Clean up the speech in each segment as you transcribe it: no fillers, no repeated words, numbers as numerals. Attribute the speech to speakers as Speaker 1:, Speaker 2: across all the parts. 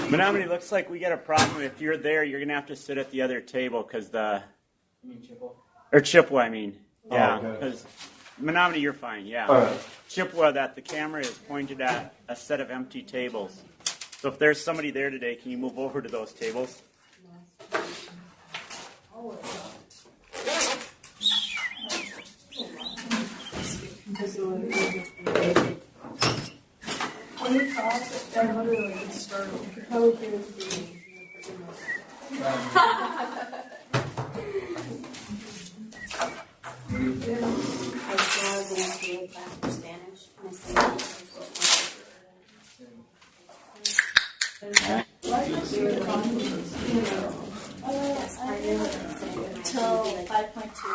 Speaker 1: Menominee, looks like we got a problem. If you're there, you're going to have to sit at the other table because the... You mean Chippewa? Or Chippewa, I mean. Yeah, because Menominee, you're fine, yeah. Right. Chippewa, that the camera is pointed at a set of empty tables. So if there's somebody there today, can you move over to those tables?
Speaker 2: Till 5.2.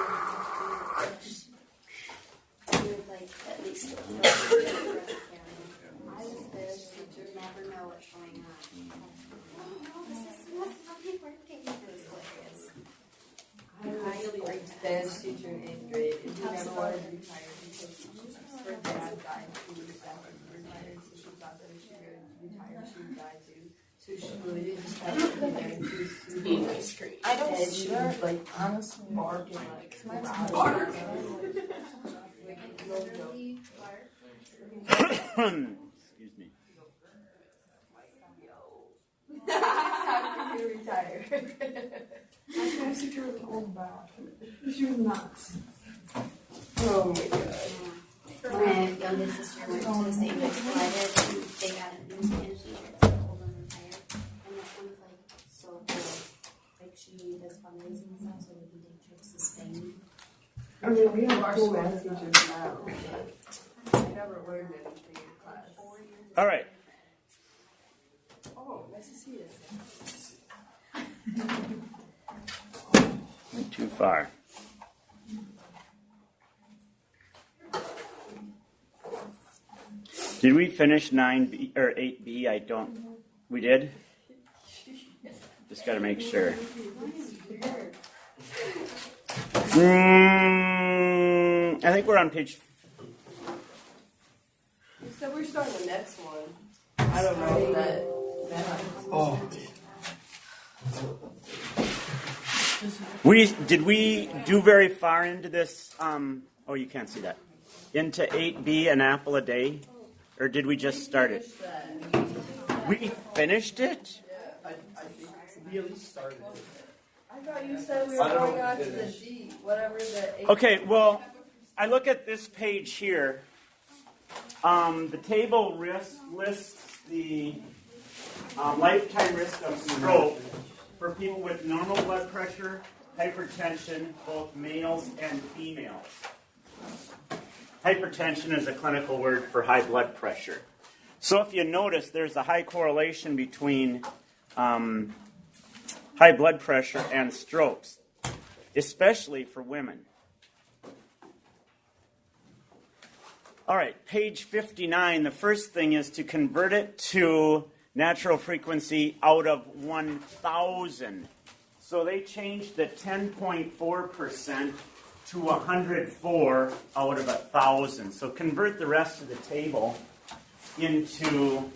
Speaker 2: At least I was there, so you never know what's going on. This is happy birthday. It was hilarious.
Speaker 3: I was dance teacher in 8th grade, and she never wanted to retire because her dad died 2 weeks after she retired, so she thought that if she would retire, she would die too. So she really just had to be there and she was ice cream. I don't and she would like honestly barking like
Speaker 1: Excuse me.
Speaker 3: Time for you to retire.
Speaker 4: I can't see her with an old bat. She was nuts.
Speaker 3: Oh my god.
Speaker 2: My youngest sister went to the same high school I did, and they got a new Spanish teacher that's old and retired. And this one's like so cool. Like she does fundraising and stuff, so we can take trips to Spain.
Speaker 3: I mean, we have our Spanish teachers now. I never learned anything in class.
Speaker 1: All right.
Speaker 3: Oh, nice to see you.
Speaker 1: Went too far. Did we finish 9B or 8B? I don't. We did? Just got to make sure. I think we're on page.
Speaker 3: You said we're starting the next one. I don't know that.
Speaker 5: Oh.
Speaker 1: Did we do very far into this? Oh, you can't see that. Into 8B, an apple a day? Or did we just start it? We finished it?
Speaker 3: Yeah, I think we at least started it. I thought you said we were going on to the D, whatever the 8.
Speaker 1: Okay, well, I look at this page here. The table lists the lifetime risk of stroke for people with normal blood pressure, hypertension, both males and females. Hypertension is a clinical word for high blood pressure. So if you notice, there's a high correlation between high blood pressure and strokes, especially for women. All right, page 59, the first thing is to convert it to natural frequency out of 1,000. So they changed the 10.4% to 104 out of 1,000. So convert the rest of the table into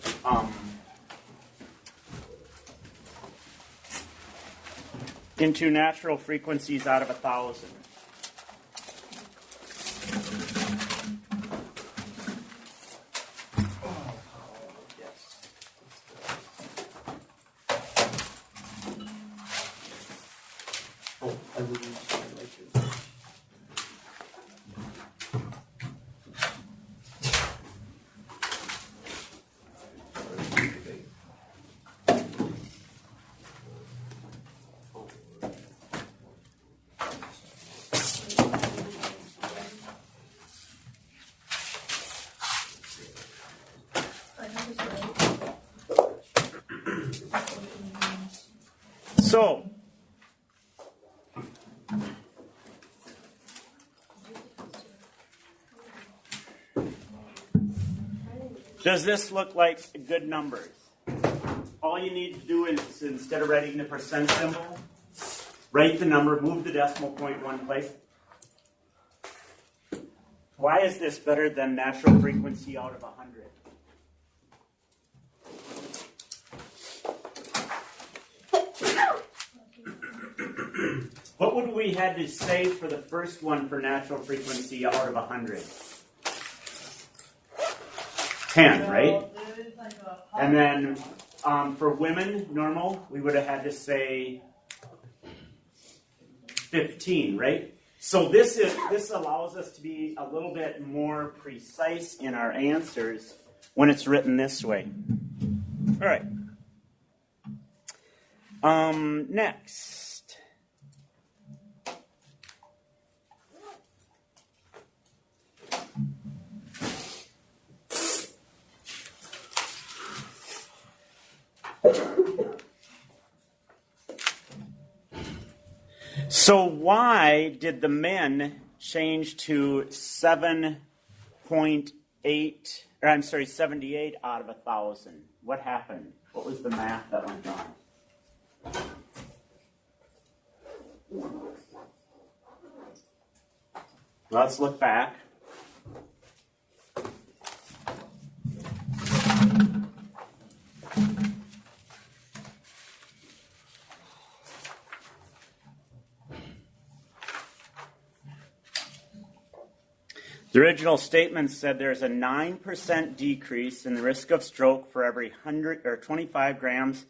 Speaker 1: natural frequencies out of 1,000. So, does this look like good numbers? All all you need to do is, instead of writing the percent symbol, write the number, move the decimal point one place. Why is this better than natural frequency out of 100? What would we had to say for the first one for natural frequency out of 100? 10, right? And then for women, normal, we would have had to say 15, right? So this allows us to be a little bit more precise in our answers when it's written this way. All right. Next. So why did the men change to 78 out of 1,000? What happened? What was the math that went on? Let's look back. The original statement said there's a 9% decrease in the risk of stroke for every 100 or 25 grams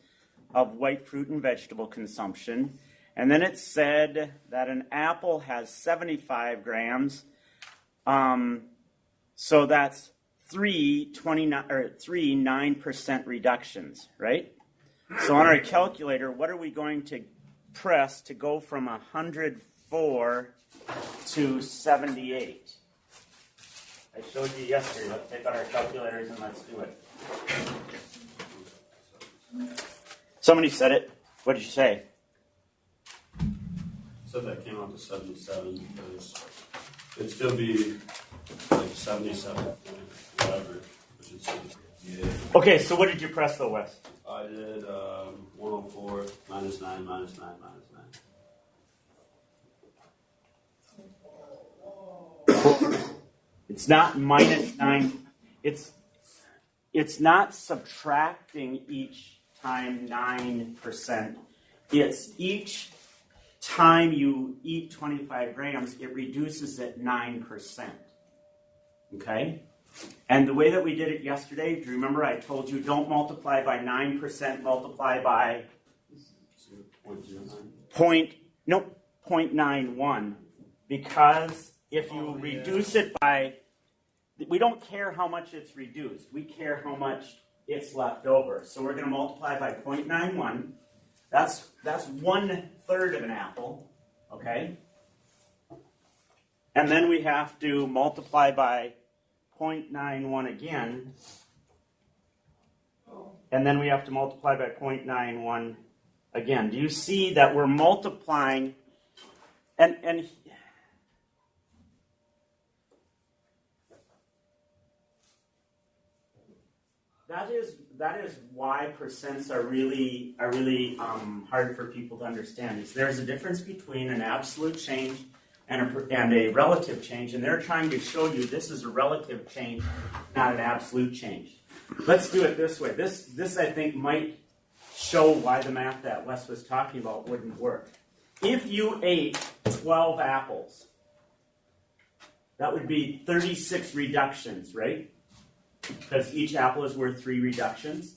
Speaker 1: of white fruit and vegetable consumption. And then it said that an apple has 75 grams. So that's three 9% reductions, right? So on our calculator, what are we going to press to go from 104 to 78? I showed you yesterday. Let's take out our calculators and let's do it. Somebody said it. What did you say?
Speaker 5: Said that came out to 77 because it'd still be like 77, whatever. Which is, yeah.
Speaker 1: Okay, so what did you press though, Wes?
Speaker 5: I did 104 minus 9 minus 9 minus 9.
Speaker 1: It's not minus 9. It's not subtracting each time 9%. It's each time you eat 25 grams, it reduces it 9%. Okay? And the way that we did it yesterday, do you remember I told you don't multiply by 9%, multiply by 0.91. Because if you reduce it by, we don't care how much it's reduced. We care how much it's left over. So we're going to multiply by 0.91. That's 1/3 of an apple, okay? And then we have to multiply by 0.91 again. And then we have to multiply by 0.91 again. Do you see that we're multiplying and that is why percents are really hard for people to understand. There's a difference between an absolute change and a relative change, and they're trying to show you this is a relative change, not an absolute change. Let's do it this way. This I think might show why the math that Wes was talking about wouldn't work. If you ate 12 apples, that would be 36 reductions, right? Because each apple is worth 3 reductions.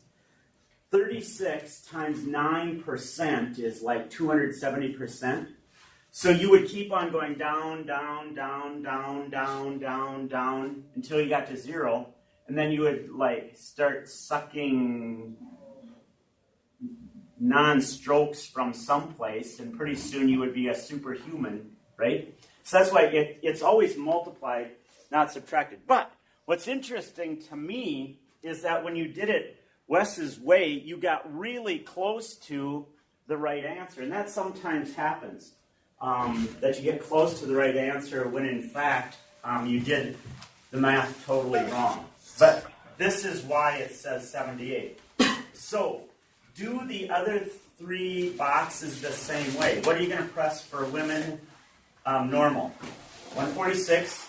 Speaker 1: 36 times 9% is like 270%. So you would keep on going down, down, down, down, down, down, down, until you got to 0. And then you would like start sucking non-strokes from someplace, and pretty soon you would be a superhuman, right? So that's why it's always multiplied, not subtracted. But what's interesting to me is that when you did it Wes's way, you got really close to the right answer. And that sometimes happens, that you get close to the right answer when in fact you did the math totally wrong. But this is why it says 78. So do the other 3 boxes the same way. What are you going to press for women normal? 146.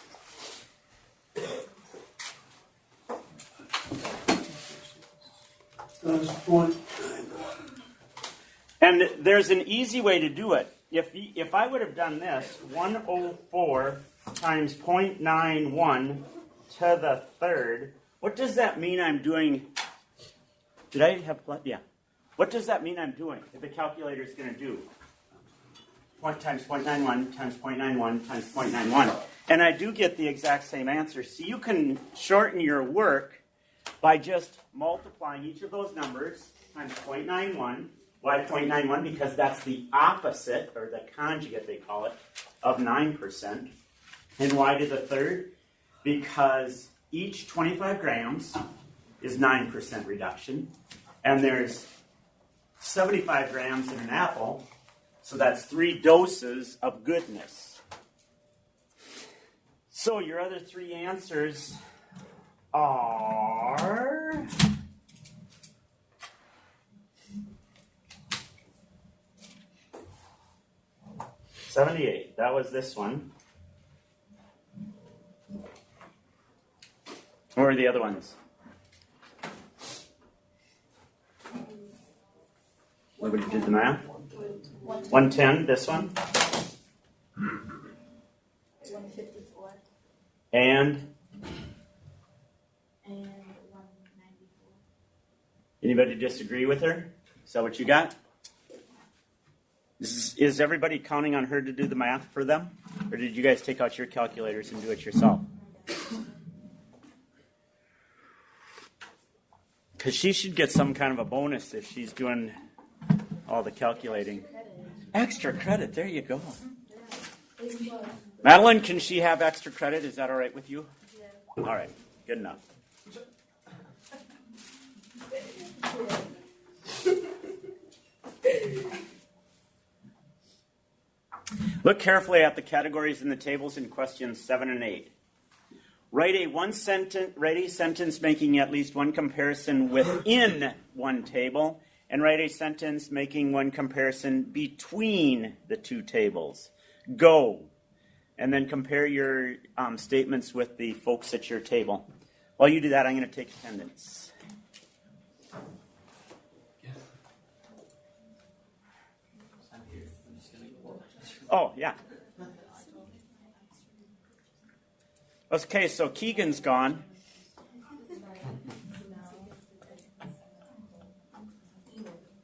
Speaker 1: And there's an easy way to do it. If I would have done this, 104 times 0.91 to the third, what does that mean I'm doing? Did I have, yeah. What does that mean I'm doing? If the calculator is going to do times 0.91 times 0.91 times 0.91. And I do get the exact same answer. So you can shorten your work by just multiplying each of those numbers times 0.91. Why 0.91? Because that's the opposite, or the conjugate they call it, of 9%. And why to the third? Because each 25 grams is 9% reduction. And there's 75 grams in an apple, so that's 3 doses of goodness. So your other 3 answers are... $78. That was this one. What are the other ones? Nobody did the math? 110, this one.
Speaker 2: 154.
Speaker 1: And
Speaker 2: 194.
Speaker 1: anybody disagree with her? Is that what you got? Is everybody counting on her to do the math for them? Or did you guys take out your calculators and do it yourself? Because she should get some kind of a bonus if she's doing all the calculating. Extra credit, there you go. Madeline, can she have extra credit? Is that all right with you? Yeah. All right, good enough. Look carefully at the categories in the tables in questions 7 and 8. Write a sentence making at least one comparison within one table, and write a sentence making one comparison between the 2 tables. Go. And then compare your statements with the folks at your table. While you do that, I'm going to take attendance. Oh, yeah. Okay, so Keegan's gone.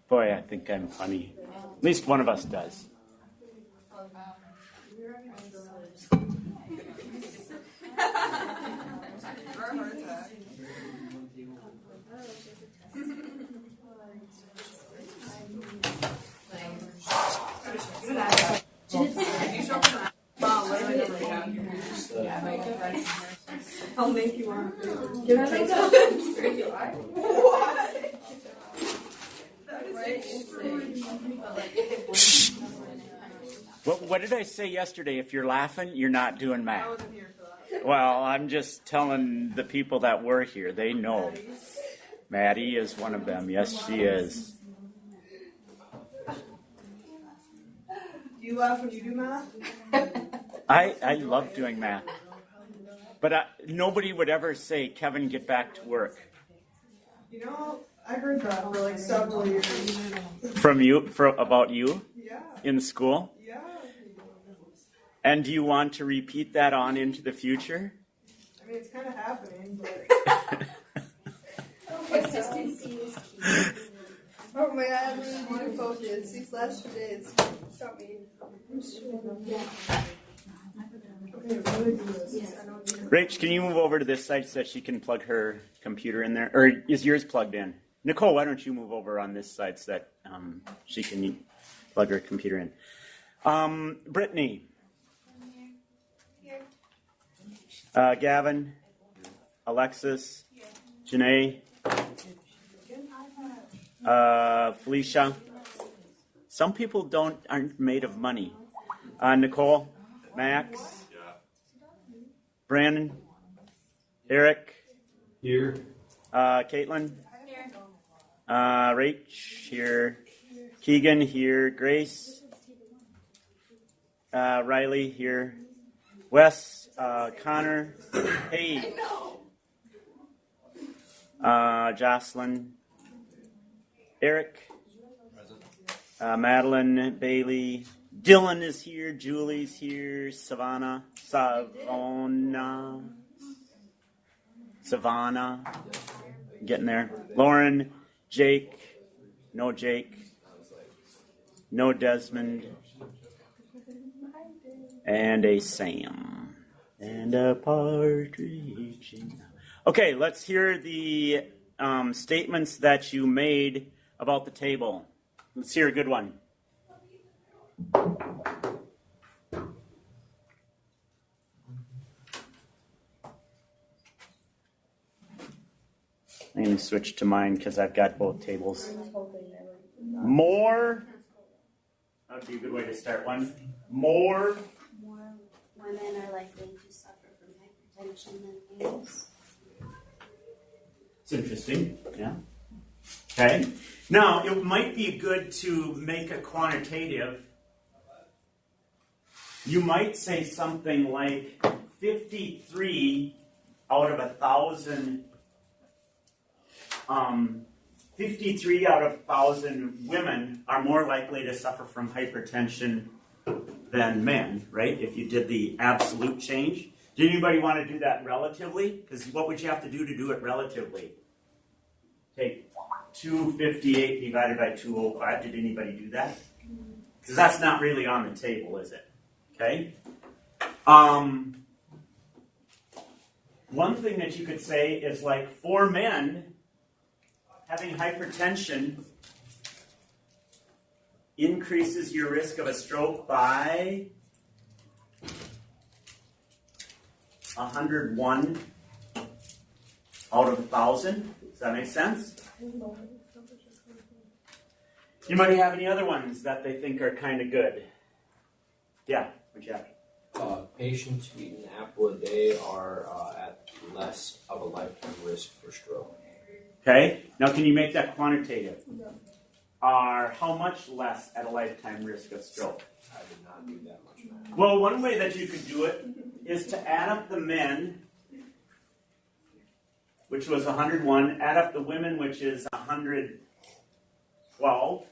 Speaker 1: Boy, I think I'm funny. At least one of us does.
Speaker 4: I'll make you one. Give it a taste.
Speaker 1: What did I say yesterday? If you're laughing, you're not doing math. Well, I'm just telling the people that were here. They know. Maddie is one of them. Yes, she is.
Speaker 4: Do you laugh when you do math?
Speaker 1: I love doing math. But nobody would ever say, Kevin, get back to work.
Speaker 4: You know, I heard that for like several years.
Speaker 1: From you? About you?
Speaker 4: Yeah.
Speaker 1: In school?
Speaker 4: Yeah.
Speaker 3: And do you want to repeat that on into the future?
Speaker 4: I mean, it's kind of happening, but...
Speaker 2: Consistency is key.
Speaker 6: Oh my god, I'm really need to focus. These last 2 days got me.
Speaker 4: Okay, really do this.
Speaker 2: Yes.
Speaker 3: Rach, can you move over to this side so that she can plug her computer in there? Or is yours plugged in? Nicole, why don't you move over on this side so that she can plug her computer in? Brittany. Gavin. Alexis. Janae. Felicia. Some people aren't made of money. Nicole. Max. Brandon. Eric.
Speaker 5: Here.
Speaker 3: Caitlin.
Speaker 1: Rach here. Keegan here. Grace. Riley here. Wes. Connor. Hey. Jocelyn. Eric. Madeline. Bailey. Dylan is here. Julie's here. Savannah. Getting there. Lauren. Jake. No Jake. No Desmond. And a Sam. And a partridge. Okay, let's hear the statements that you made about the table. Let's hear a good one. I'm going to switch to mine because I've got both tables. More. That would be a good way to start one. More
Speaker 2: women are likely to suffer from hypertension than males.
Speaker 1: It's interesting, yeah. Okay. Now, it might be good to make a quantitative. You might say something like 53 out of 1,000. 53 out of 1,000 women are more likely to suffer from hypertension than men, right? If you did the absolute change. Did anybody want to do that relatively? Because what would you have to do it relatively? Take 258 divided by 205. Did anybody do that? Because that's not really on the table, is it? Okay. One thing that you could say is like for men, having hypertension increases your risk of a stroke by 101 out of 1,000. Does that make sense? Anybody have any other ones that they think are kind of good? Yeah, what'd you have?
Speaker 7: Patients who eat an apple a day are at less of a lifetime risk for stroke.
Speaker 1: Okay, now can you make that quantitative? Are how much less at a lifetime risk of stroke?
Speaker 7: I did not do that much math.
Speaker 1: Well, one way that you could do it is to add up the men, which was 101, add up the women, which is 112.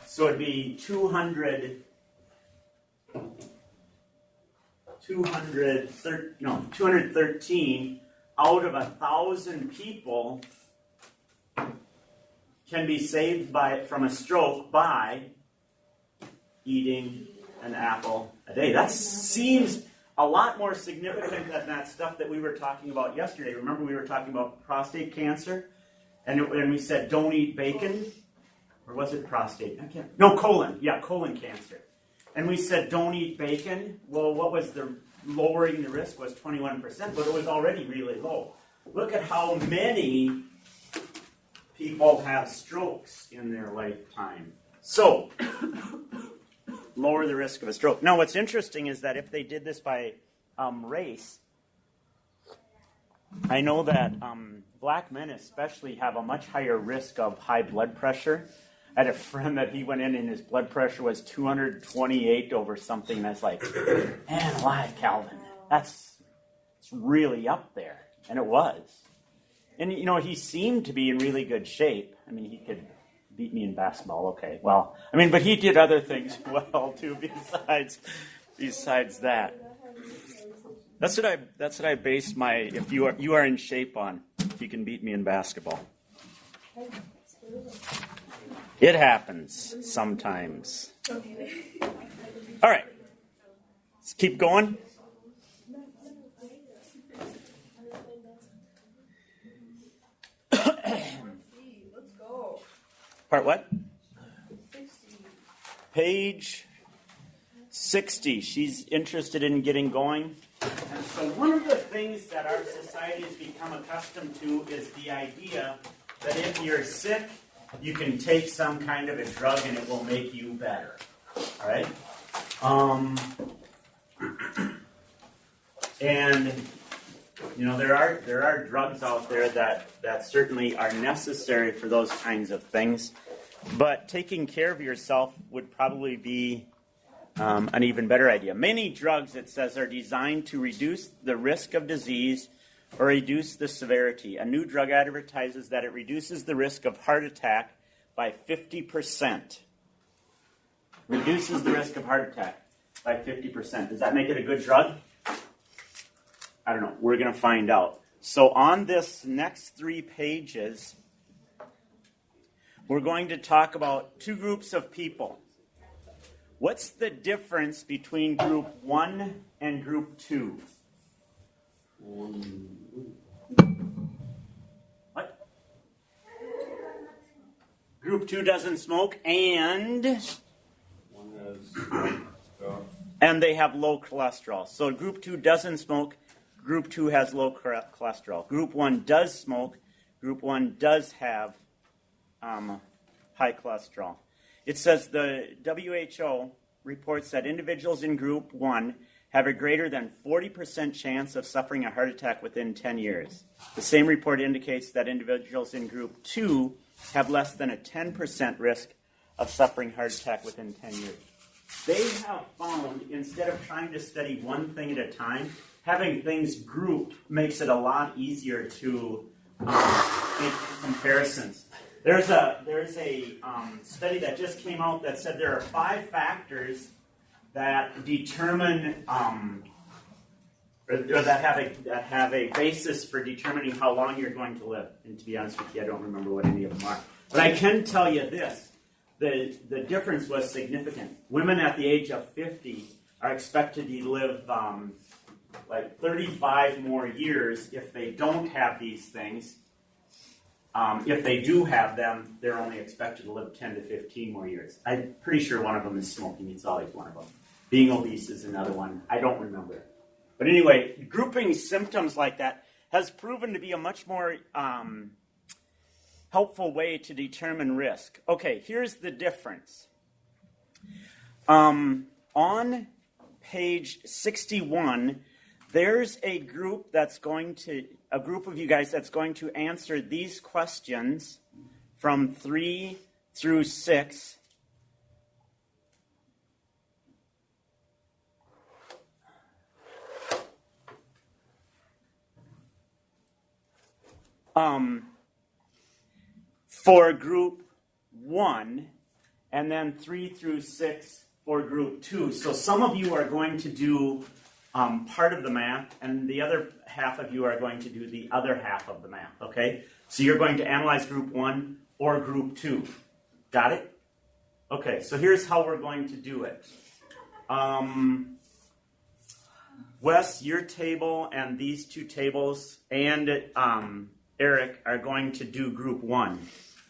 Speaker 1: So it'd be 213 out of 1,000 people can be saved from a stroke by eating an apple a day. That seems a lot more significant than that stuff that we were talking about yesterday. Remember we were talking about prostate cancer? And we said don't eat bacon? Or was it prostate? No, colon. Yeah, colon cancer. And we said don't eat bacon. Well, what was the lowering the risk was 21%, but it was already really low. Look at how many people have strokes in their lifetime. So, lower the risk of a stroke. Now, what's interesting is that if they did this by race, I know that black men especially have a much higher risk of high blood pressure. I had a friend that he went in and his blood pressure was 228 over something that's like, man alive, Calvin. It's really up there. And it was. And, you know, he seemed to be in really good shape. I mean, he could beat me in basketball. Okay, well, I mean, but he did other things well, too, besides that. That's what I based my, if you are in shape on, if you can beat me in basketball. It happens sometimes. All right. Let's keep going.
Speaker 6: Let's go.
Speaker 1: Part what? Page 60. She's interested in getting going. And so one of the things that our society has become accustomed to is the idea that if you're sick, you can take some kind of a drug and it will make you better. All right? And You know, there are drugs out there that certainly are necessary for those kinds of things, but taking care of yourself would probably be an even better idea. Many drugs, it says, are designed to reduce the risk of disease or reduce the severity. A new drug advertises that it reduces the risk of heart attack by 50%. Reduces the risk of heart attack by 50%. Does that make it a good drug? I don't know. We're going to find out. So on this next 3 pages, we're going to talk about 2 groups of people. What's the difference between group 1 and group 2? What? Group 2 doesn't smoke and they have low cholesterol. So group 2 doesn't smoke. Group 2 has low cholesterol. Group 1 does smoke. Group 1 does have high cholesterol. It says the WHO reports that individuals in Group 1 have a greater than 40% chance of suffering a heart attack within 10 years. The same report indicates that individuals in Group 2 have less than a 10% risk of suffering heart attack within 10 years. They have found, instead of trying to study one thing at a time, having things grouped makes it a lot easier to make comparisons. There's a study that just came out that said there are 5 factors that determine or that have a basis for determining how long you're going to live. And to be honest with you, I don't remember what any of them are. But I can tell you this: the difference was significant. Women at the age of 50 are expected to live like 35 more years if they don't have these things. If they do have them, they're only expected to live 10 to 15 more years. I'm pretty sure one of them is smoking. It's always one of them. Being obese is another one. I don't remember. But anyway, grouping symptoms like that has proven to be a much more helpful way to determine risk. Okay, here's the difference. On page 61, there's a group of you guys that's going to answer these questions from 3 through 6. For group 1, and then 3 through 6 for group 2. So some of you are going to do part of the math, and the other half of you are going to do the other half of the math, okay? So you're going to analyze group 1 or group 2. Got it? Okay, so here's how we're going to do it. Wes, your table and these 2 tables and Eric are going to do group 1.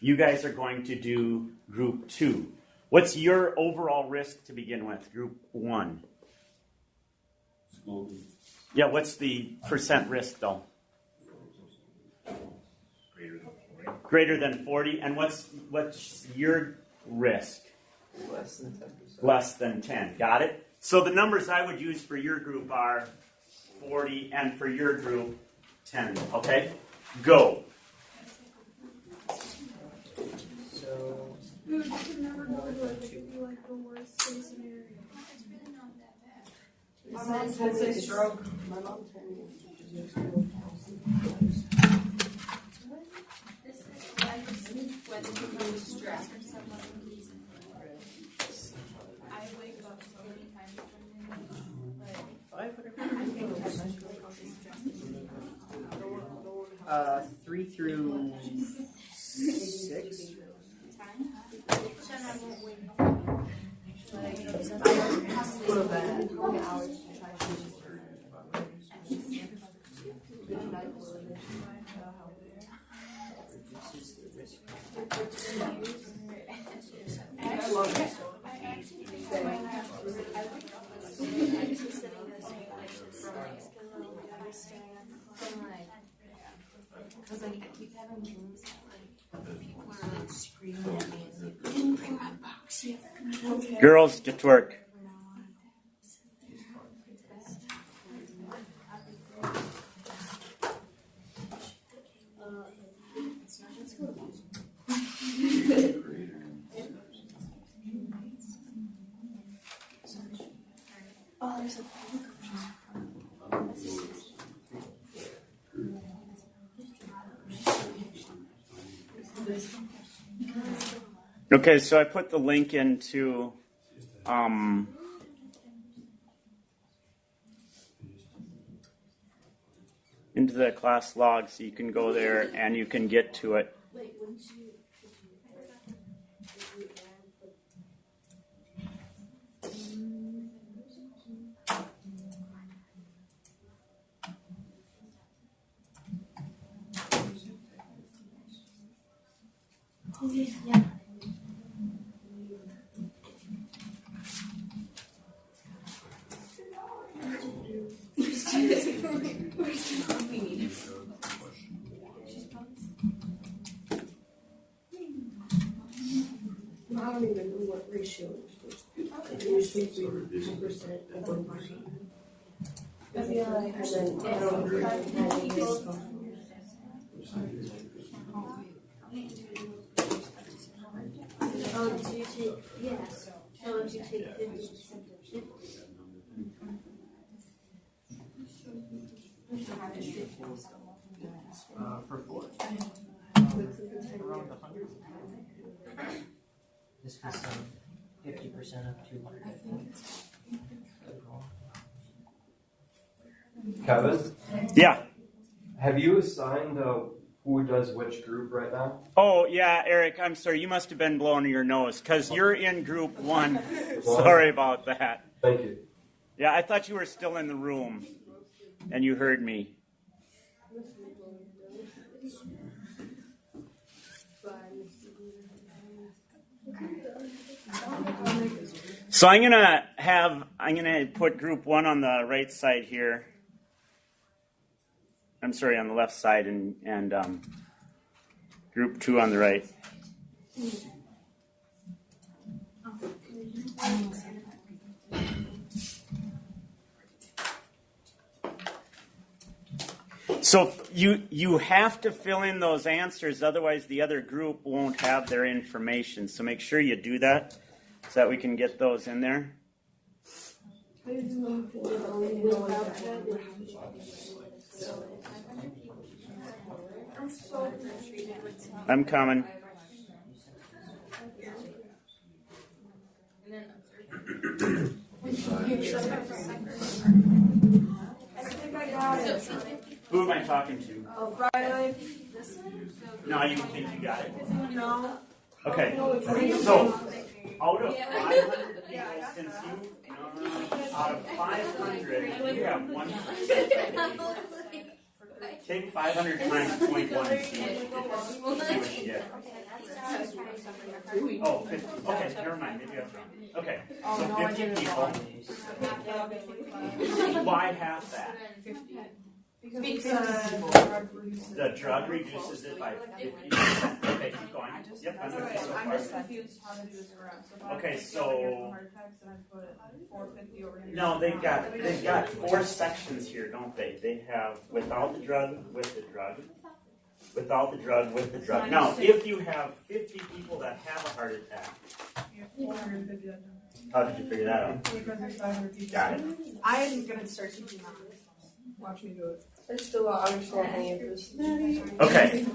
Speaker 1: You guys are going to do group 2. What's your overall risk to begin with, group 1?
Speaker 5: Smoking.
Speaker 1: Yeah, what's the percent risk, though? Greater than 40. And what's your risk?
Speaker 3: Less than 10%.
Speaker 1: Less than 10. Got it? So the numbers I would use for your group are 40, and for your group, 10. Okay? Go.
Speaker 3: So,
Speaker 4: Dude, you can never go to it. It could be like the worst case scenario.
Speaker 2: It's really not that bad.
Speaker 3: my mom had a stroke. My mom told me she was going
Speaker 2: This is whether you know stress or some other reason. I wake up so many times
Speaker 3: to 3 through 6. Go to bed. How many hours do you try to use for I love it.
Speaker 2: Because like I keep having dreams that like people are like screaming at me and like, didn't bring my box yet.
Speaker 1: Girls, get to work.
Speaker 2: Oh, there's a
Speaker 1: Okay, so I put the link into the class log, so you can go there and you can get to it.
Speaker 2: Oh, yeah.
Speaker 4: I don't even know what ratio we're supposed to do. You're supposed to be 10% of one person. And then I don't agree with that.
Speaker 2: Oh, do you take, yeah, so if you take 50% of 50.
Speaker 7: For 4.
Speaker 8: Around 100. This was 50% of 200, I think.
Speaker 9: Kevin,
Speaker 1: Yeah.
Speaker 9: have you assigned who does which group right now?
Speaker 1: Oh, yeah, Eric, I'm sorry. You must have been blowing your nose because you're in group 1. Sorry about that.
Speaker 9: Thank you.
Speaker 1: Yeah, I thought you were still in the room and you heard me. So I'm gonna put group 1 on the right side here. I'm sorry, on the left side, and group 2 on the right. So you have to fill in those answers, otherwise the other group won't have their information. So make sure you do that so that we can get those in there. I'm coming. Who am I talking to?
Speaker 6: Oh, Riley.
Speaker 1: No, you think you got it?
Speaker 6: No.
Speaker 1: Okay. So out of 500 people, since you out of 500, you have 1%. Take 500 times 0.1 and see what you get. Oh, 50. Okay, never mind. Maybe I was wrong. Okay, so 50 people. Why half that?
Speaker 4: Because
Speaker 1: The drug reduces it by 50%. Okay, keep going. Yep, I'm with you so
Speaker 4: I'm
Speaker 1: far.
Speaker 4: just confused how to do this around.
Speaker 1: Okay, so
Speaker 4: heart attacks and I put 450 over here.
Speaker 1: no, they've got 4 sections here, don't they? They have without the drug, with the drug, without the drug, with the drug. Now, if you have 50 people that have a heart attack,
Speaker 4: 450 that time.
Speaker 1: how did you figure that out?
Speaker 4: Because there's 500 people.
Speaker 1: Got it.
Speaker 4: I'm gonna start teaching that. Watch me do it.
Speaker 6: I still don't understand any of this.
Speaker 1: Okay.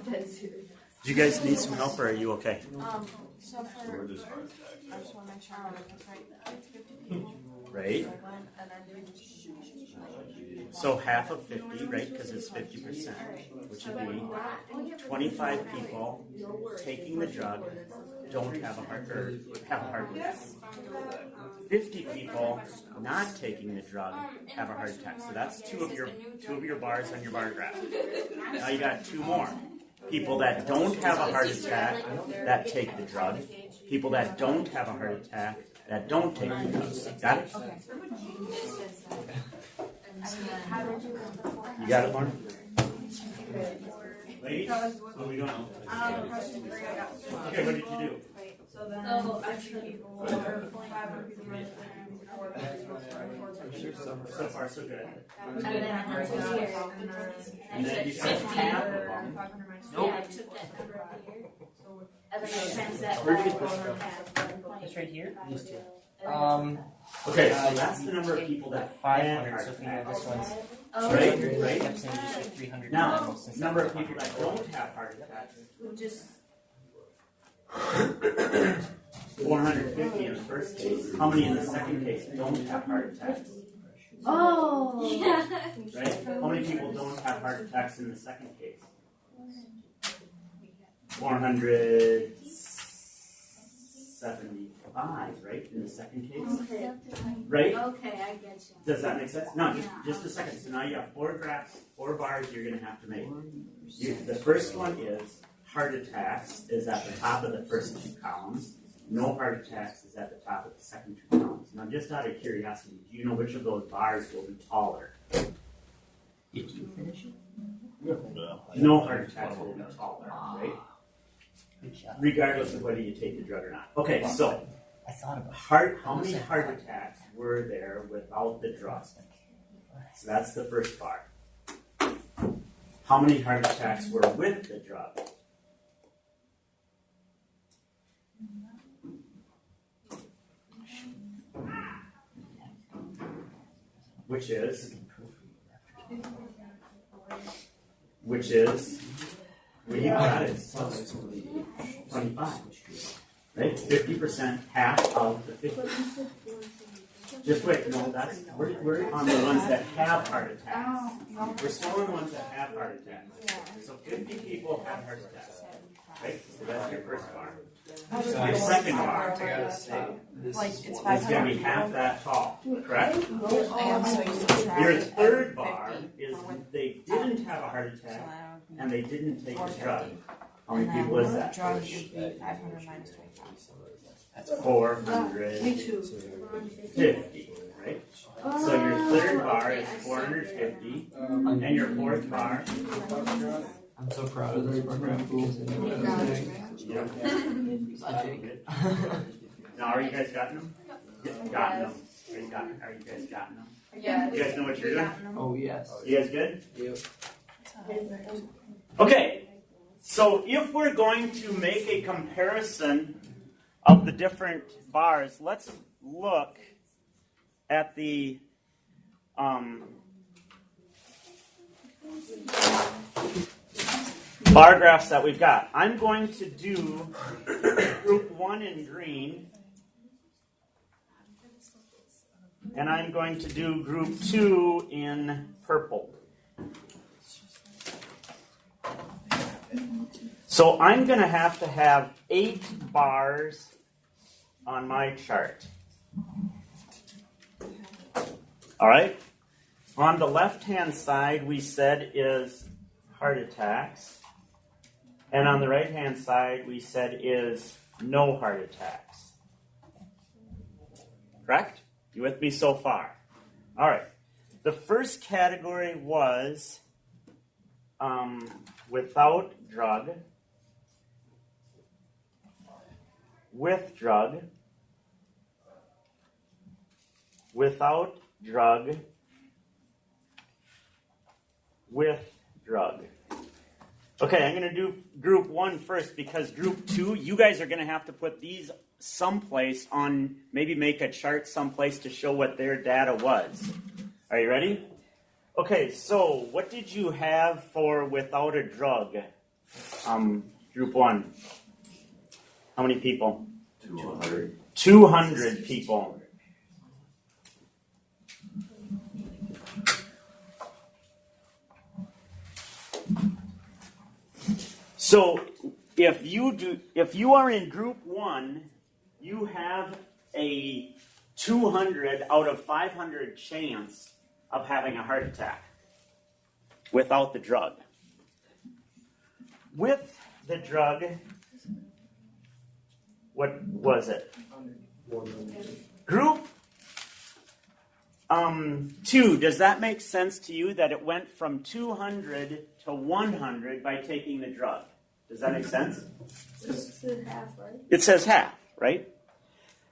Speaker 1: Do you guys need some help, or are you okay?
Speaker 4: So for, I just want to make sure I get this right. 50 people.
Speaker 1: Right.
Speaker 4: And then do
Speaker 1: So half of 50, right? Because it's 50%, which would be 25 people taking the drug don't have a heart or have a heart attack. 50 people not taking the drug have a heart attack. So that's two of your bars on your bar graph. Now you got 2 more. People that don't have a heart attack that take the drug. People that don't have a heart attack that don't take the drug. Got it? You got it, Lauren? Ladies? What are we doing?
Speaker 4: I don't know, question 3 I got.
Speaker 1: Okay, what did you do?
Speaker 3: So then,
Speaker 2: So,
Speaker 3: 50 people, or 500 people run the thing, or there's
Speaker 1: So far, so good.
Speaker 2: And then once it was here,
Speaker 1: And then you said half of them.
Speaker 2: yeah, I took that number up here. And then I times that
Speaker 8: Where did you
Speaker 2: by
Speaker 8: put stuff?
Speaker 2: 1.5.
Speaker 8: This right here?
Speaker 2: These two.
Speaker 1: Okay, so that's the number of people that had
Speaker 8: 500,
Speaker 1: heart
Speaker 8: so if we have
Speaker 1: attacks.
Speaker 8: this one's
Speaker 2: Oh,
Speaker 1: Right,
Speaker 8: 300,
Speaker 1: right.
Speaker 8: yep, so you just like 300
Speaker 1: Now,
Speaker 8: animals instead
Speaker 1: number
Speaker 8: of
Speaker 1: of people that don't have heart attacks.
Speaker 2: just
Speaker 1: 450 in the first case. How many in the second case don't have heart attacks?
Speaker 2: oh yeah.
Speaker 1: Right? How many people don't have heart attacks in the second case? 475, right? In the second case?
Speaker 2: Okay.
Speaker 1: Right?
Speaker 2: Okay, I get you.
Speaker 1: Does that make sense? No, just a second. So now you have 4 graphs, 4 bars you're going to have to make. The first one is heart attacks is at the top of the first 2 columns. No heart attacks is at the top of the second 2 columns. Now, just out of curiosity, do you know which of those bars will be taller?
Speaker 8: Did you finish it?
Speaker 1: No heart attacks will be taller, right?
Speaker 8: Good job.
Speaker 1: Regardless of whether you take the drug or not. Okay, so
Speaker 8: I thought about
Speaker 1: how many heart attacks were there without the drug? So that's the first bar. How many heart attacks were with the drug? Which is, well, you got it, 25, right? 50%, half of the 50. Just wait, no, we're on the ones that have heart attacks. We're still on the ones that have heart attacks. So 50 people have heart attacks, right? So that's your first bar. Your second bar
Speaker 3: Like, it's
Speaker 1: is going to be half that tall, correct? Your third bar is they didn't have a heart attack and they didn't take the drug. How many people is that?
Speaker 3: Drug would be 500 minus 25.
Speaker 1: That's 450, right? So your third bar is 450, and your fourth bar.
Speaker 9: I'm so proud of this program.
Speaker 1: Now, are you guys gotten them? Gotten them. Are you guys gotten them?
Speaker 3: Yeah.
Speaker 1: You guys know what you're doing?
Speaker 9: Oh, yes.
Speaker 1: You guys good? Okay, so if we're going to make a comparison of the different bars, let's look at the bar graphs that we've got. I'm going to do group 1 in green, and I'm going to do group 2 in purple. So I'm going to have 8 bars on my chart. All right? On the left-hand side, we said is heart attacks. And on the right-hand side, we said is no heart attacks. Correct? You with me so far? All right. The first category was without drug, with drug, without drug, with drug. Okay, I'm going to do group 1 first because group 2, you guys are going to have to put these someplace on, maybe make a chart someplace to show what their data was. Are you ready? Okay, so what did you have for without a drug? Group 1. How many people? 200. 200 people. So if you are in group 1, you have a 200 out of 500 chance of having a heart attack without the drug. With the drug, what was it? Group 2, does that make sense to you that it went from 200 to 100 by taking the drug? Does that make sense?
Speaker 6: It's half, right?
Speaker 1: It says half. right?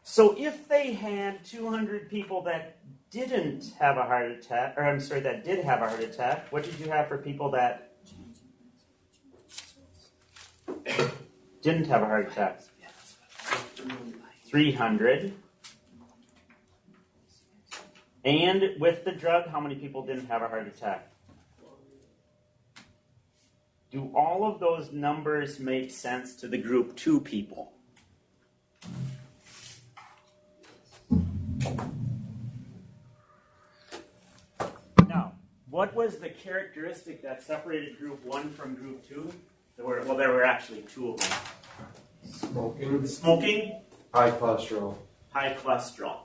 Speaker 1: So if they had 200 people that didn't have a heart attack, or I'm sorry, that did have a heart attack, what did you have for people that didn't have a heart attack? 300. And with the drug, how many people didn't have a heart attack? Do all of those numbers make sense to the group 2 people? Now, what was the characteristic that separated group 1 from group 2? There were actually 2 of them. Smoking.
Speaker 9: High cholesterol.
Speaker 1: High cholesterol.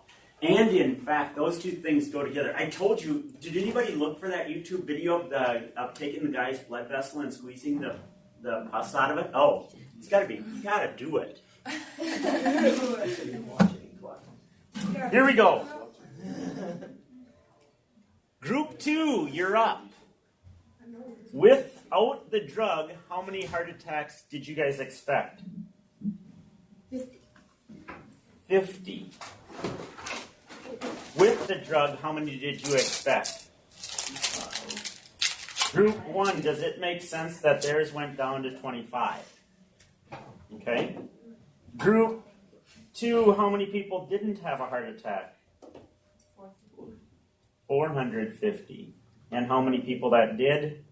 Speaker 1: And in fact, those 2 things go together. I told you, did anybody look for that YouTube video of taking the guy's blood vessel and squeezing the pus out of it? Oh, you gotta do it. Here we go. Group 2, you're up. Without the drug, how many heart attacks did you guys expect? 50. With the drug, how many did you expect? Group 1, does it make sense that theirs went down to 25? Okay. Group 2, how many people didn't have a heart attack? 450. And how many people that did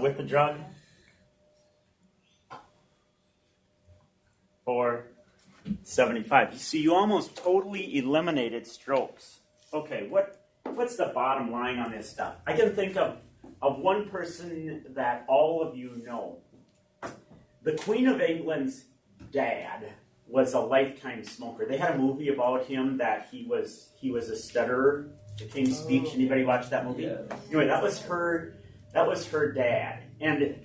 Speaker 1: with the drug? 475. So you almost totally eliminated strokes. Okay, what's the bottom line on this stuff? I can think of one person that all of you know. The Queen of England's dad was a lifetime smoker. They had a movie about him that he was a stutterer. The King's Speech. Anybody watch that movie?
Speaker 9: Yeah.
Speaker 1: Anyway, that was her dad. And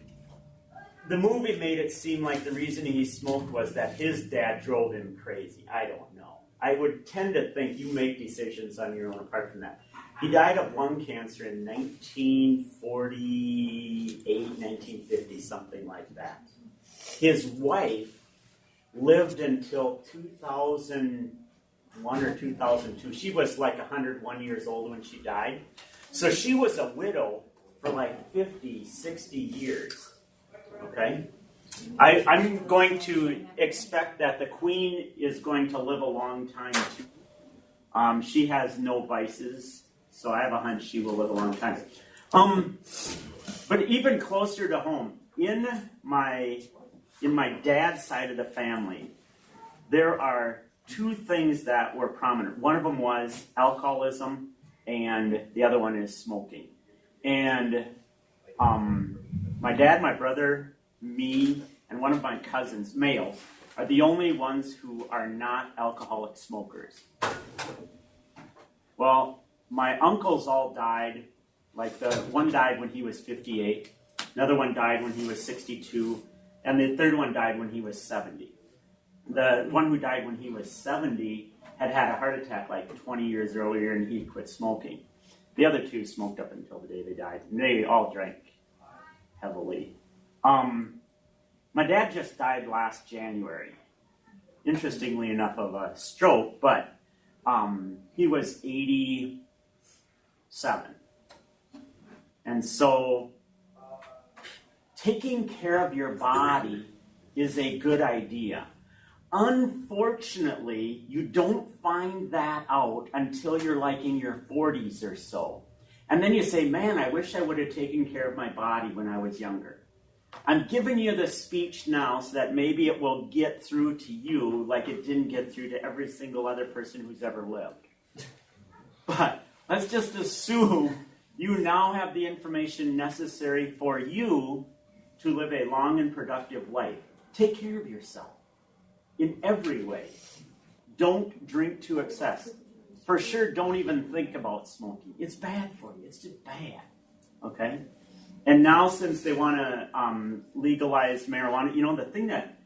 Speaker 1: the movie made it seem like the reason he smoked was that his dad drove him crazy. I don't know. I would tend to think you make decisions on your own apart from that. He died of lung cancer in 1948, 1950, something like that. His wife lived until 2001 or 2002. She was like 101 years old when she died. So she was a widow for like 50, 60 years. Okay? I'm going to expect that the Queen is going to live a long time too. She has no vices, so I have a hunch she will live a long time. But even closer to home, in my dad's side of the family, there are 2 things that were prominent. One of them was alcoholism, and the other one is smoking. And my dad, my brother, me, and one of my cousins, males, are the only ones who are not alcoholic smokers. Well, my uncles all died. Like the one died when he was 58, another one died when he was 62, and the third one died when he was 70. The one who died when he was 70 had a heart attack like 20 years earlier, and he quit smoking. The other 2 smoked up until the day they died, and they all drank heavily. My dad just died last January, interestingly enough, of a stroke, but he was 87. And so taking care of your body is a good idea. Unfortunately, you don't find that out until you're like in your 40s or so. And then you say, man, I wish I would have taken care of my body when I was younger. I'm giving you this speech now so that maybe it will get through to you like it didn't get through to every single other person who's ever lived. But let's just assume you now have the information necessary for you to live a long and productive life. Take care of yourself in every way. Don't drink to excess. For sure, don't even think about smoking. It's bad for you. It's just bad. Okay? And now, since they want to legalize marijuana, you know, the thing that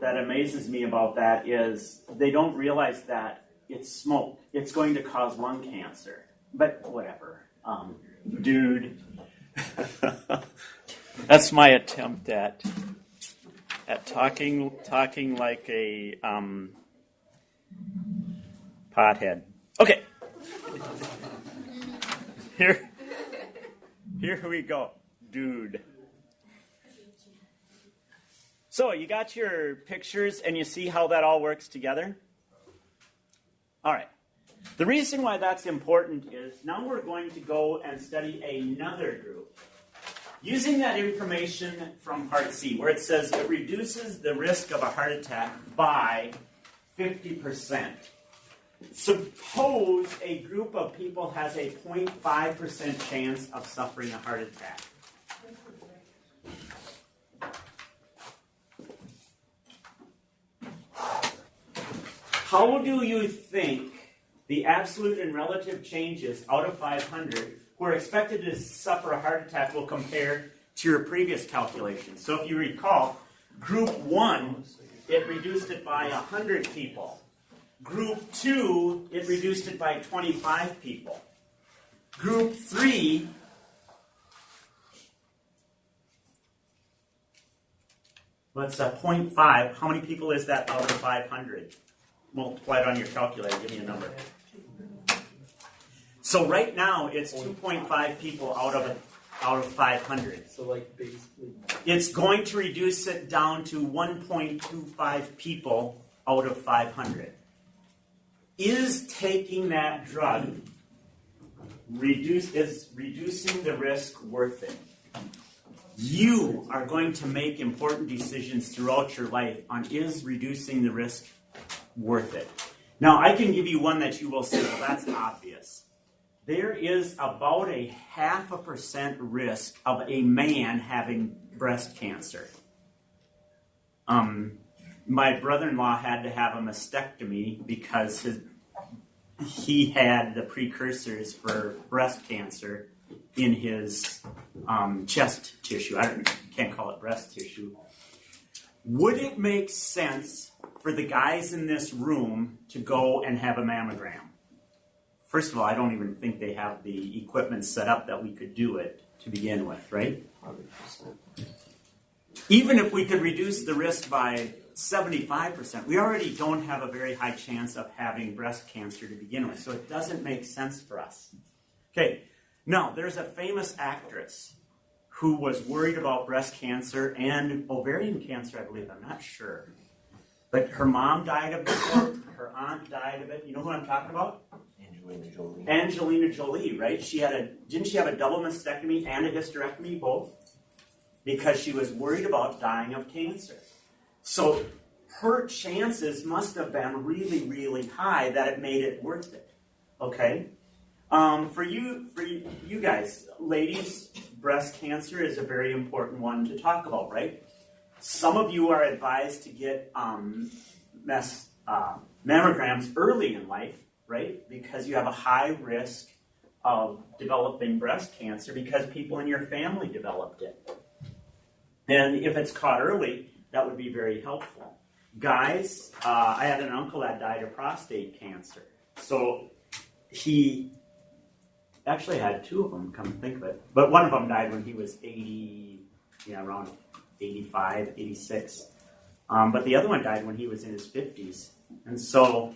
Speaker 1: amazes me about that is they don't realize that it's smoke. It's going to cause lung cancer. But whatever. Dude. That's my attempt at at talking like a pothead. Okay. Here we go, dude. So you got your pictures and you see how that all works together? All right. The reason why that's important is now we're going to go and study another group. Using that information from Part C, where it says it reduces the risk of a heart attack by 50%. Suppose a group of people has a 0.5% chance of suffering a heart attack. How do you think the absolute and relative changes out of 500 who are expected to suffer a heart attack will compare to your previous calculation? So if you recall, Group 1, it reduced it by 100 people. Group 2, it reduced it by 25 people. Group 3, what's 0.5? How many people is that out of 500? Multiply it on your calculator, give me a number. So right now, it's 2.5 people out of 500.
Speaker 9: So like basically.
Speaker 1: It's going to reduce it down to 1.25 people out of 500. Is taking that drug reducing the risk worth it? You are going to make important decisions throughout your life on is reducing the risk worth it. Now, I can give you one that you will say, well, that's obvious. There is about a 0.5% risk of a man having breast cancer. My brother-in-law had to have a mastectomy because he had the precursors for breast cancer in his chest tissue. Can't call it breast tissue. Would it make sense for the guys in this room to go and have a mammogram? First of all, I don't even think they have the equipment set up that we could do it to begin with, right?
Speaker 9: 100%.
Speaker 1: Even if we could reduce the risk by 75%, we already don't have a very high chance of having breast cancer to begin with, so it doesn't make sense for us. Okay, now there's a famous actress who was worried about breast cancer and ovarian cancer, I believe, I'm not sure. But her mom died of it, her aunt died of it. You know who I'm talking about?
Speaker 9: Angelina Jolie.
Speaker 1: Angelina Jolie, right? Didn't she have a double mastectomy and a hysterectomy, both? Because she was worried about dying of cancer. So her chances must have been really, really high that it made it worth it. Okay? For you guys, ladies, breast cancer is a very important one to talk about, right? Some of you are advised to get mammograms early in life, right? Because you have a high risk of developing breast cancer because people in your family developed it. And if it's caught early, that would be very helpful. Guys, I had an uncle that died of prostate cancer. So he actually had two of them, come to think of it. But one of them died when he was around 85, 86. But the other one died when he was in his 50s. And so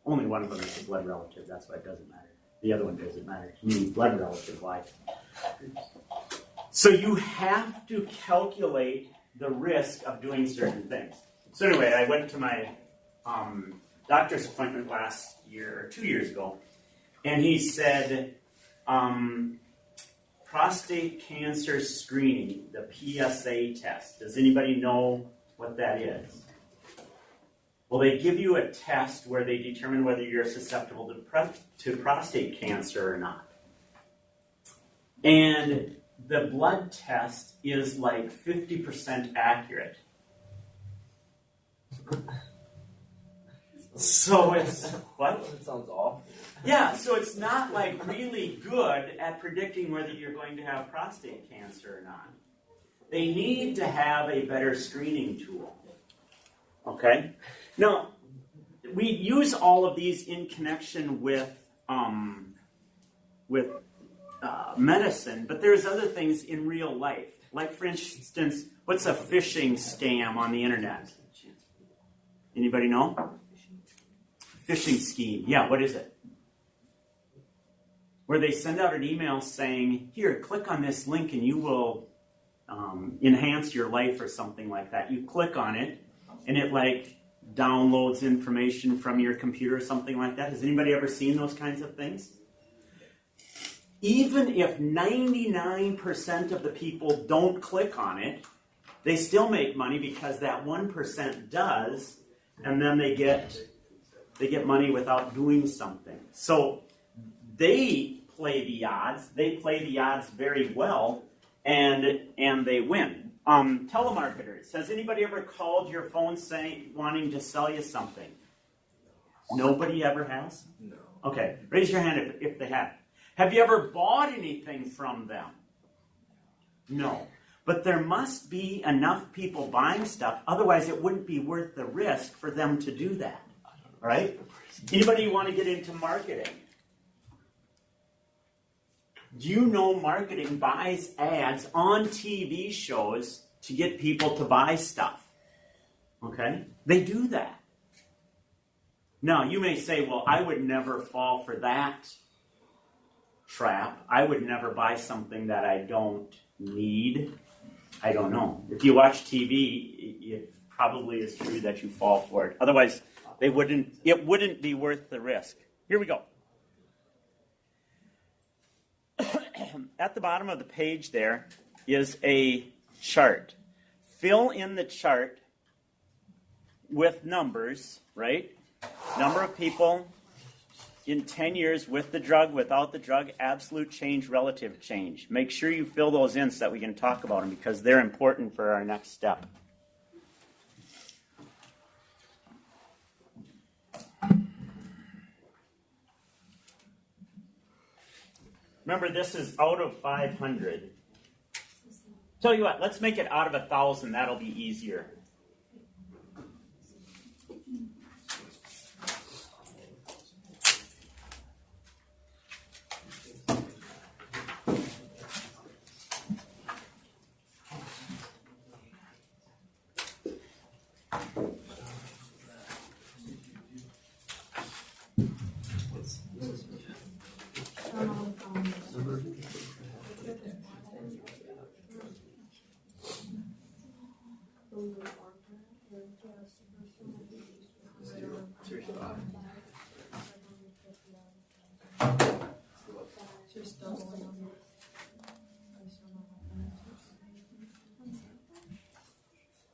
Speaker 1: only one of them is a blood relative. That's why it doesn't matter. The other one doesn't matter. You need blood relative life. So you have to calculate the risk of doing certain things. So anyway, I went to my doctor's appointment last year, or 2 years ago, and he said, prostate cancer screening, the PSA test. Does anybody know what that is? Well, they give you a test where they determine whether you're susceptible to prostate cancer or not. And the blood test is like 50% accurate. So it's, what?
Speaker 9: That sounds awful.
Speaker 1: Yeah, so it's not like really good at predicting whether you're going to have prostate cancer or not. They need to have a better screening tool. Okay? Now, we use all of these in connection with medicine, but there's other things in real life. Like, for instance, what's a phishing scam on the internet? Anybody know? Phishing scheme. Yeah, what is it? Where they send out an email saying, here, click on this link and you will enhance your life or something like that. You click on it and it like downloads information from your computer or something like that. Has anybody ever seen those kinds of things? Even if 99% of the people don't click on it, they still make money because that 1% does, and then they get money without doing something. So they play the odds. They play the odds very well, and they win. Telemarketers. Has anybody ever called your phone wanting to sell you something? Nobody ever has?
Speaker 7: No.
Speaker 1: Okay, raise your hand if they have. Have you ever bought anything from them? No. But there must be enough people buying stuff, otherwise it wouldn't be worth the risk for them to do that. Right? Anybody want to get into marketing? Do you know marketing buys ads on TV shows to get people to buy stuff? Okay? They do that. Now, you may say, well, I would never fall for that trap. I would never buy something that I don't need. I don't know. If you watch TV, it probably is true that you fall for it. Otherwise, it wouldn't be worth the risk. Here we go. At the bottom of the page there is a chart. Fill in the chart with numbers, right? Number of people in 10 years with the drug, without the drug, absolute change, relative change. Make sure you fill those in so that we can talk about them because they're important for our next step. Remember, this is out of 500. Tell you what, let's make it out of 1,000. That'll be easier.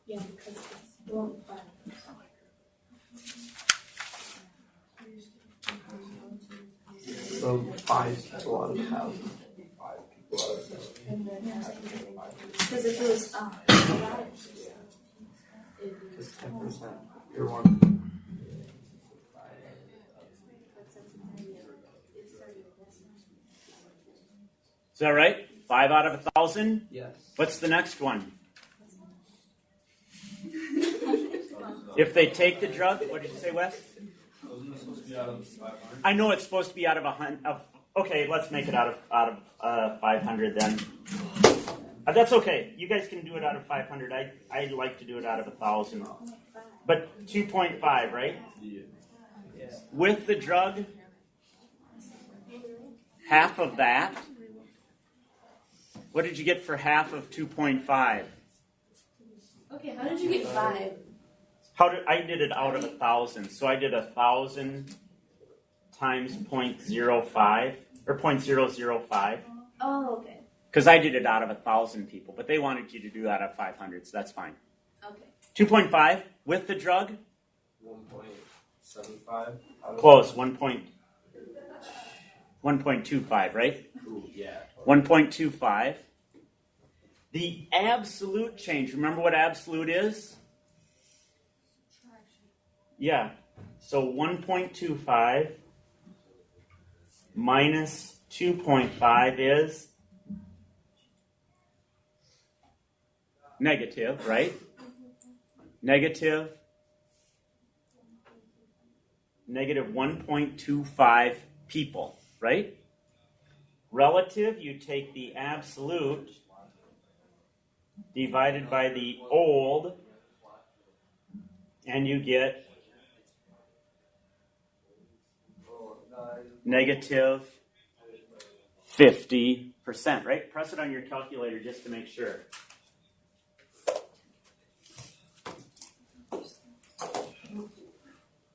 Speaker 2: Yeah, because it's wrong.
Speaker 9: So 5 people out of 1,000.
Speaker 7: 5 people out of 1,000.
Speaker 2: Because if it was
Speaker 9: Just 10%. You're one.
Speaker 1: Is that right? 5 out of 1,000?
Speaker 9: Yes.
Speaker 1: What's the next one? If they take the drug, what did you say, Wes?
Speaker 5: Wasn't it supposed to be out of 500?
Speaker 1: I know it's supposed to be out of 100. Okay, let's make it out of 500 then. That's okay. You guys can do it out of 500. I'd like to do it out of 1,000. But 2.5, right?
Speaker 5: Yeah.
Speaker 1: With the drug, half of that. What did you get for half of 2.5?
Speaker 2: Okay, how did you get 5?
Speaker 1: I did it out of 1,000. So I did 1,000 times 0.05 or 0.005.
Speaker 2: Oh, okay.
Speaker 1: Because I did it out of 1,000 people, but they wanted you to do that out of 500, so that's fine.
Speaker 2: Okay.
Speaker 1: 2.5 with the drug.
Speaker 7: 1.75.
Speaker 1: Close. 1.25, right?
Speaker 7: Ooh, yeah.
Speaker 1: 1.25. The absolute change. Remember what absolute is? Yeah. So 1.25 minus 2.5 is negative, right? Negative 1.25 people, right? Relative, you take the absolute divided by the old, and you get negative 50%, right? Press it on your calculator just to make sure.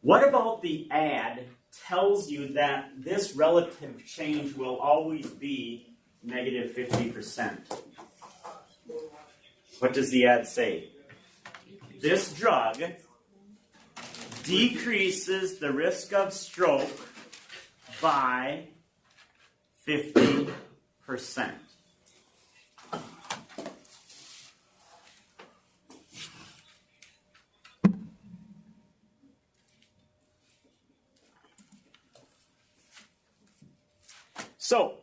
Speaker 1: What about the add tells you that this relative change will always be negative 50%? What does the add say? This drug decreases the risk of stroke by 50%. So,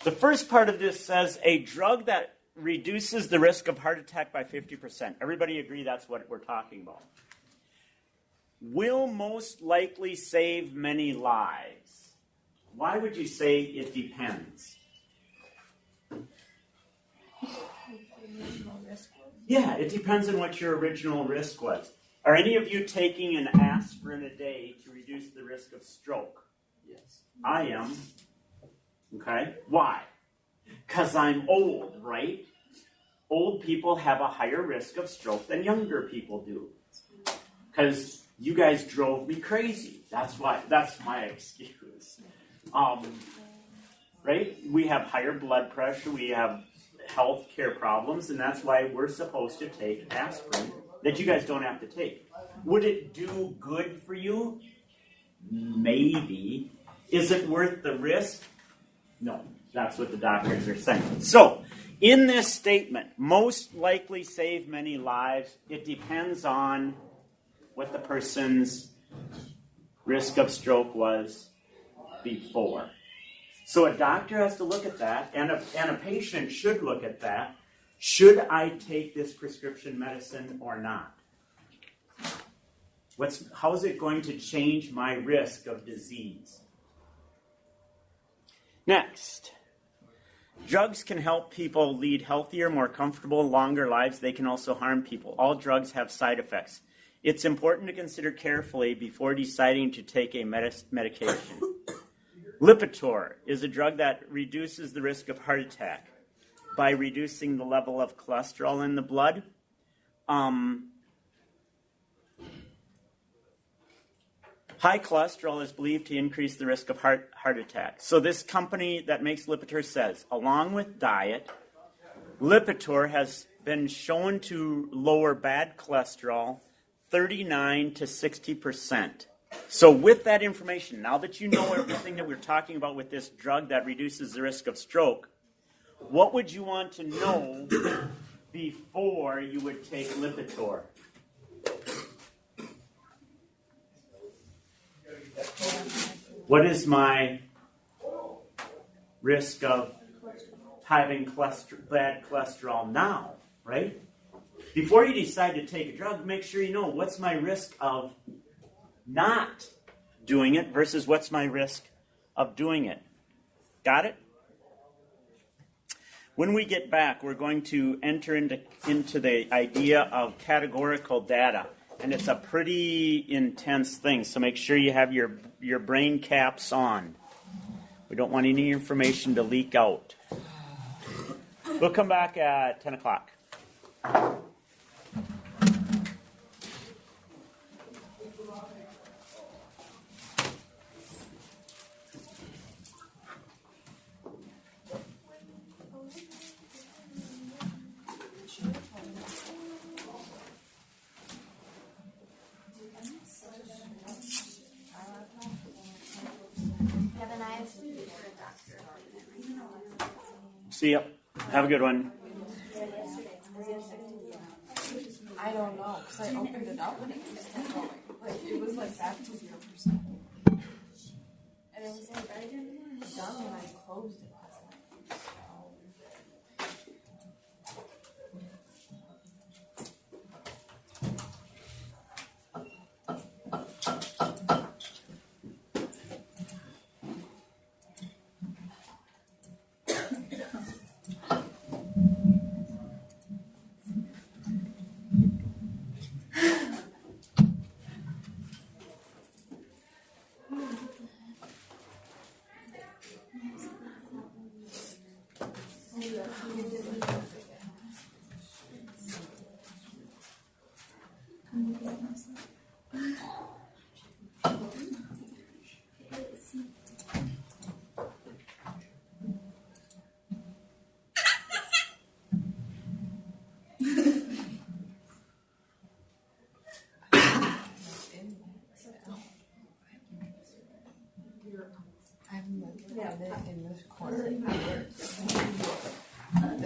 Speaker 1: the first part of this says a drug that reduces the risk of heart attack by 50%. Everybody agree that's what we're talking about. Will most likely save many lives. Why would you say it depends? Yeah, it depends on what your original risk was. Are any of you taking an aspirin a day to reduce the risk of stroke?
Speaker 7: Yes.
Speaker 1: I am. Okay. Why? Because I'm old, right? Old people have a higher risk of stroke than younger people do. Because you guys drove me crazy. That's why. That's my excuse. Right? We have higher blood pressure. We have health care problems, and that's why we're supposed to take aspirin that you guys don't have to take. Would it do good for you? Maybe. Is it worth the risk? No. That's what the doctors are saying. So, in this statement, most likely save many lives, it depends on what the person's risk of stroke was before. So a doctor has to look at that, and a patient should look at that. Should I take this prescription medicine or not? How is it going to change my risk of disease? Next. Drugs can help people lead healthier, more comfortable, longer lives. They can also harm people. All drugs have side effects. It's important to consider carefully before deciding to take a medication. Lipitor is a drug that reduces the risk of heart attack by reducing the level of cholesterol in the blood. High cholesterol is believed to increase the risk of heart attack. So this company that makes Lipitor says, along with diet, Lipitor has been shown to lower bad cholesterol 39 to 60%. So with that information, now that you know everything that we're talking about with this drug that reduces the risk of stroke, what would you want to know before you would take Lipitor? What is my risk of having bad cholesterol now, right? Before you decide to take a drug, make sure you know what's my risk of not doing it versus what's my risk of doing it. Got it? When we get back, we're going to enter into the idea of categorical data. And it's a pretty intense thing, so make sure you have your brain caps on. We don't want any information to leak out. We'll come back at 10 o'clock. See ya. Have a good one.
Speaker 3: I don't know, because I opened it up and it was still going. Like, it was like back to 0%. And it was like, I didn't done when I closed it last night.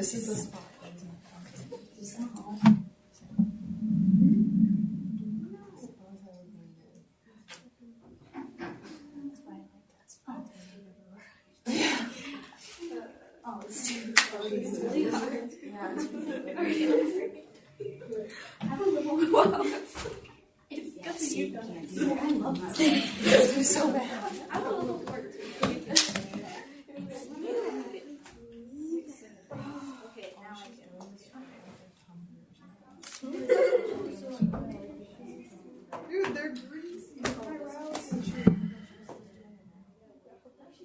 Speaker 6: This is the spot.
Speaker 2: Oh, it's really hard.
Speaker 3: Yeah, it's
Speaker 2: I'm a little it's because you can't do that. I love this.
Speaker 3: do so bad.
Speaker 2: I'm a little bored too. Okay, now I
Speaker 6: Dude, they're greasy. My rouse.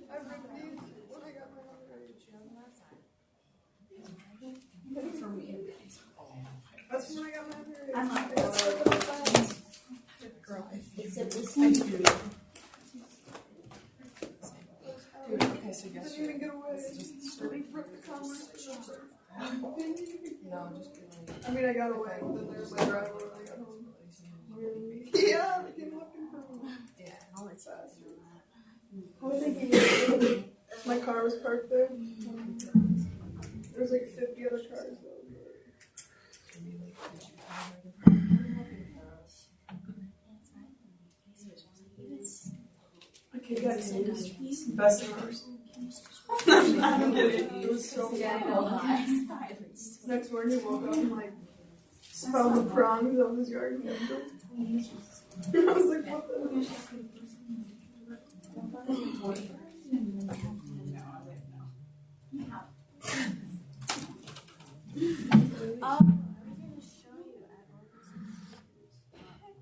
Speaker 6: I ripped these when I got my underage. That's when I got my underage.
Speaker 2: I'm not
Speaker 6: Girl,
Speaker 2: except this one.
Speaker 3: Dude, okay, so
Speaker 6: didn't even get away. Just ripped the Converse.
Speaker 3: no, just be like,
Speaker 6: I mean, I got away, but then there's like right when I got home. Yeah, they came looking for me.
Speaker 3: yeah.
Speaker 6: I was thinking my car was parked there. There was like 50 other cars though. Okay, guys, best cars. I'm kidding. It was so fun. Next morning, he woke up and like found the prongs on his yard and kept them. I was like, what the hell?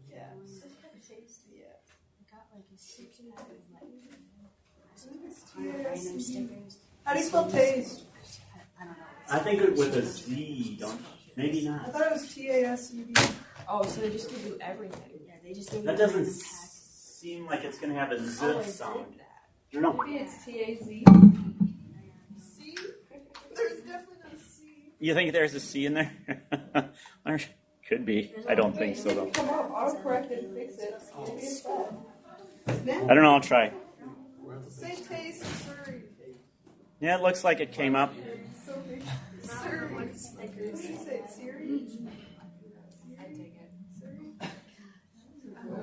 Speaker 6: Yeah, it's kind of tasty, yeah. How do you spell taste?
Speaker 1: I think it with a Z, don't you? Maybe
Speaker 6: I
Speaker 1: not.
Speaker 6: thought it was TASED.
Speaker 3: Oh, so they just give you everything.
Speaker 8: Yeah, they just give you
Speaker 1: That
Speaker 8: a
Speaker 1: doesn't
Speaker 8: random pack.
Speaker 1: seem like it's going to have a Z
Speaker 3: Oh, I
Speaker 1: sound.
Speaker 3: did that.
Speaker 1: I don't know.
Speaker 6: Maybe it's TAZ. C? There's definitely not a C.
Speaker 1: You think there's a C in there? Could be. I don't think so, though.
Speaker 6: Come on, autocorrect it, fix it. Maybe it's that.
Speaker 1: I don't know. I'll try.
Speaker 6: Say taste, Surrey.
Speaker 1: Yeah, it looks like it came up.
Speaker 6: So big. Surrey. What did you say? Siri?
Speaker 3: I take it.
Speaker 6: Surrey?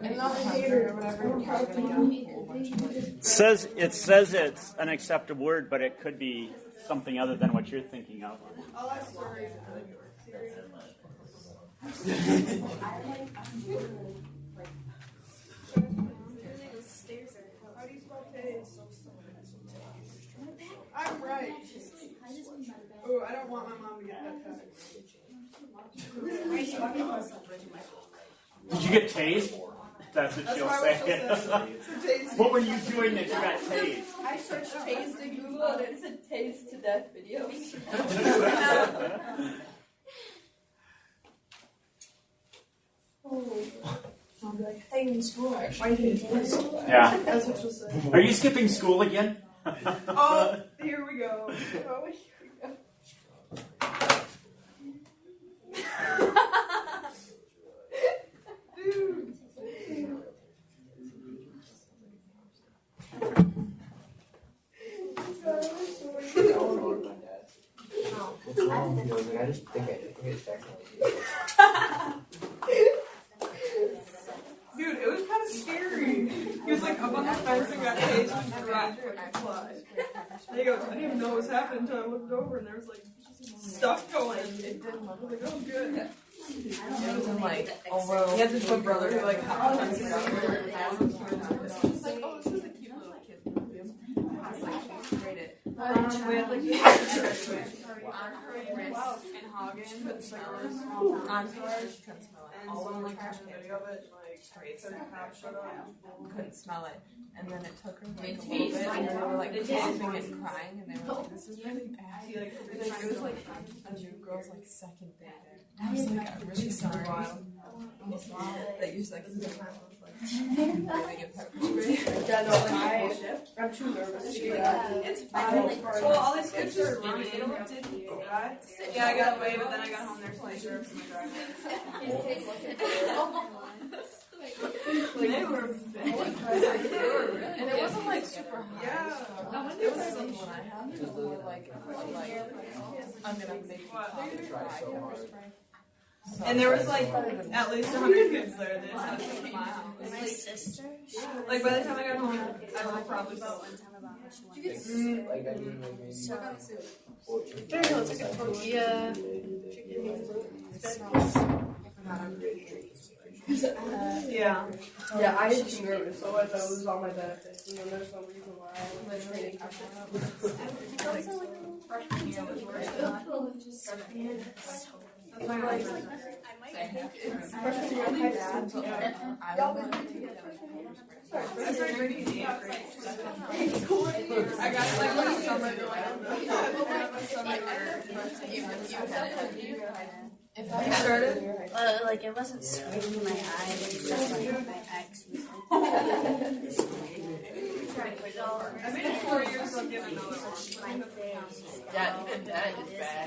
Speaker 3: And not a hater or whatever.
Speaker 1: It says it's an acceptable word, but it could be something other than what you're thinking of.
Speaker 6: I'll ask Surrey. Siri. How do you spell taste? I'm right. Oh, I don't want my mom to get that text.
Speaker 1: Did you get tased? That's what
Speaker 6: That's
Speaker 1: she'll
Speaker 6: why I
Speaker 1: say.
Speaker 6: was so tasty.
Speaker 1: What were you doing that you got tased?
Speaker 3: I searched taste in Google and it said taste to death videos.
Speaker 4: I'll be like, hey, in school, why didn't you do this?
Speaker 1: Yeah.
Speaker 6: That's what she'll say.
Speaker 1: Are you skipping school again?
Speaker 6: Oh, here we go. Oh, here we go. Dude.
Speaker 8: I just think it's
Speaker 6: Dude, it was kind of scary. He was like up on the fence and got tased and dropped and fly. And he goes, I didn't even know what was happening until I looked over and there was like stuff going. It didn't look like, oh, good.
Speaker 3: It was in like, although he had this one brother who like hopped on the fence and got He's like, oh, this is a cute little kid movie. I was like, rate it. We had like and Hagen couldn't smell it. Entourage couldn't smell it. All of them like
Speaker 6: Catch a video of it, like,
Speaker 3: straight
Speaker 6: so the cop showed up.
Speaker 3: couldn't smell it. And then it took her like a little bit and they were like coughing and crying and they were like, this is really bad. And then it was like a new girl's like second day there. I was like, I'm really sorry that you're like breathing in pepper spray.
Speaker 6: Yeah, no, I'm too nervous. It's fine. Well, all these kids are running. Yeah, I got away, but then I got home. There's like sheriffs in my driveway. They were big.
Speaker 3: And it wasn't like super high.
Speaker 6: Yeah.
Speaker 3: It was something when I had it, more like I'm gonna make
Speaker 6: And there was like at least 100 kids there. They just had to take a mile.
Speaker 2: My sister,
Speaker 6: Like by the time I got home, I was probably
Speaker 2: about
Speaker 6: so.
Speaker 2: one time about how she wanted
Speaker 4: Like I mean, like maybe.
Speaker 2: so
Speaker 3: There you go, it's like a tortilla.
Speaker 6: Yeah.
Speaker 4: Yeah, I was too nervous, so I thought it was all my benefits, and then there's no reason why I was training.
Speaker 3: Freshman year was worse.
Speaker 6: That's my life.
Speaker 4: Freshman year of high school. Y'all been
Speaker 6: I started drinking in 8th grade. I got like one summer
Speaker 3: If I started,
Speaker 2: like it wasn't scraping my eye, it was just like my ex was
Speaker 6: I made it 4 years, so I'll give another one.
Speaker 3: that is bad.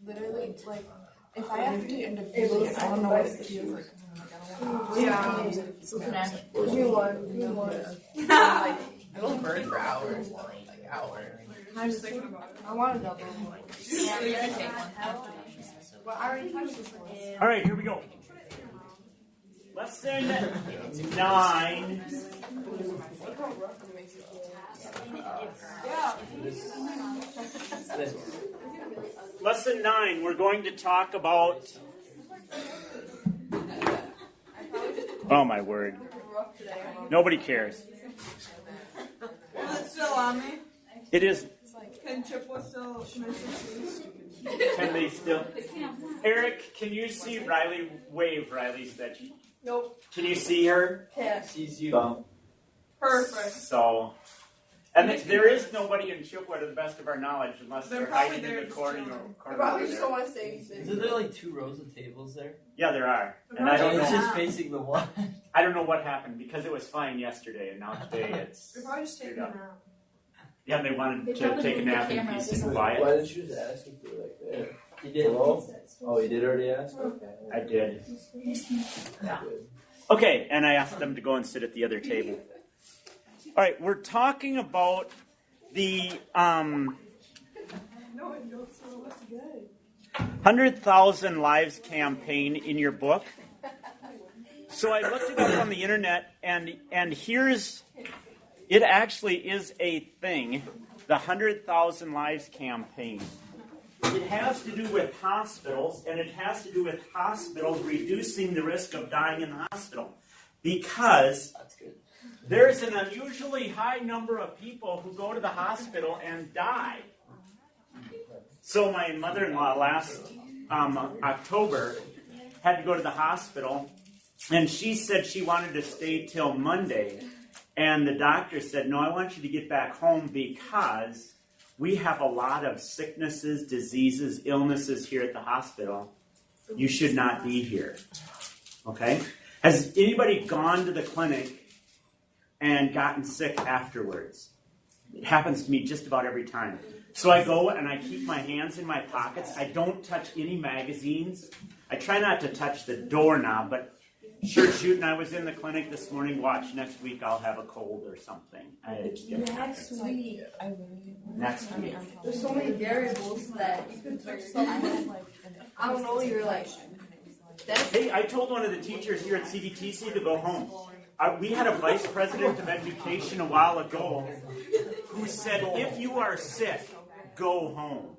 Speaker 3: Literally, like, if I have to do individually, I don't know what it feels like.
Speaker 6: Yeah.
Speaker 4: Give me one.
Speaker 3: Like, I will burn for hours, like hours.
Speaker 6: I'm just thinking about it.
Speaker 4: I want a double.
Speaker 3: So you can take one.
Speaker 4: Well, I already touched this one.
Speaker 1: All right, here we go. Lesson 9. Lesson 9, we're going to talk about. Oh my word. Nobody cares.
Speaker 6: Is it still on me?
Speaker 1: It is.
Speaker 6: Can Chippewa still miss his shoes?
Speaker 1: Can they still? Eric, can you see Riley? Wave, Riley said.
Speaker 4: Nope.
Speaker 1: Can you see her?
Speaker 4: Yeah.
Speaker 9: Sees you.
Speaker 6: Perfect.
Speaker 1: So, and there is nobody in Chippewa to the best of our knowledge unless
Speaker 6: They're
Speaker 1: they're
Speaker 6: probably
Speaker 1: hiding in
Speaker 6: there
Speaker 1: the
Speaker 6: just
Speaker 1: corner.
Speaker 6: chilling.
Speaker 4: I probably just don't want to say anything.
Speaker 8: Isn't there like 2 rows of tables there?
Speaker 1: Yeah, there are. And I don't
Speaker 8: It's
Speaker 1: know.
Speaker 8: just facing the wall.
Speaker 1: I don't know what happened because it was fine yesterday, and now today it's.
Speaker 6: They're probably just taking a nap.
Speaker 1: Yeah, they wanted to take a nap in peace and quiet.
Speaker 7: Why didn't you just ask if you were like there?
Speaker 8: You did.
Speaker 7: Hello? Oh, you did already ask? Okay.
Speaker 1: I did.
Speaker 7: Yeah.
Speaker 1: Okay, and I asked them to go and sit at the other table. All right, we're talking about the
Speaker 6: No, it don't smell less good.
Speaker 1: 100,000 Lives campaign in your book. So I looked it up on the internet, and here's, it actually is a thing, the 100,000 Lives campaign. It has to do with hospitals, and it has to do with hospitals reducing the risk of dying in the hospital. Because there's an unusually high number of people who go to the hospital and die. So my mother-in-law last October had to go to the hospital, and she said she wanted to stay till Monday. And the doctor said, no, I want you to get back home because we have a lot of sicknesses, diseases, illnesses here at the hospital. You should not be here. Okay? Has anybody gone to the clinic and gotten sick afterwards? It happens to me just about every time. So I go and I keep my hands in my pockets. I don't touch any magazines. I try not to touch the doorknob, but sure shooting, I was in the clinic this morning. Watch, next week I'll have a cold or something.
Speaker 4: Next week.
Speaker 1: Next week.
Speaker 4: There's so many variables that you could touch something. I don't know, you're like.
Speaker 1: Hey, I told one of the teachers here at CBTC to go home. We had a vice president of education a while ago who said, if you are sick, go home.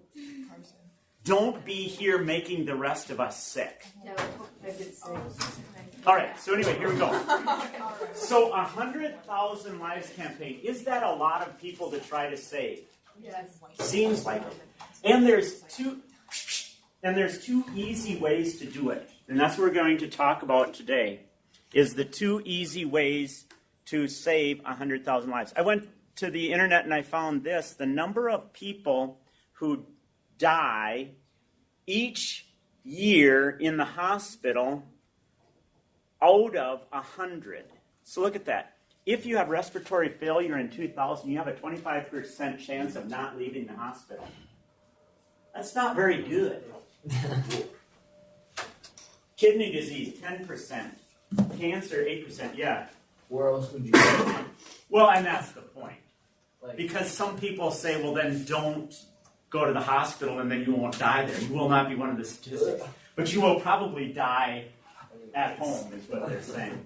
Speaker 1: Don't be here making the rest of us sick. All right, so anyway, here we go. So 100,000 Lives campaign. Is that a lot of people to try to save?
Speaker 3: Yes.
Speaker 1: Seems like it. And there's two easy ways to do it. And that's what we're going to talk about today, is the 2 easy ways to save 100,000 lives. I went to the internet and I found this. The number of people who die each year in the hospital out of 100. So look at that. If you have respiratory failure in 2000, you have a 25% chance of not leaving the hospital. That's not very good. Kidney disease, 10%. Cancer, 8%. Yeah.
Speaker 7: Where else would you go?
Speaker 1: Well, and that's the point.
Speaker 7: Like,
Speaker 1: Because some people say, well, then don't go to the hospital and then you won't die there. You will not be one of the statistics. But you will probably die at home, is what they're saying.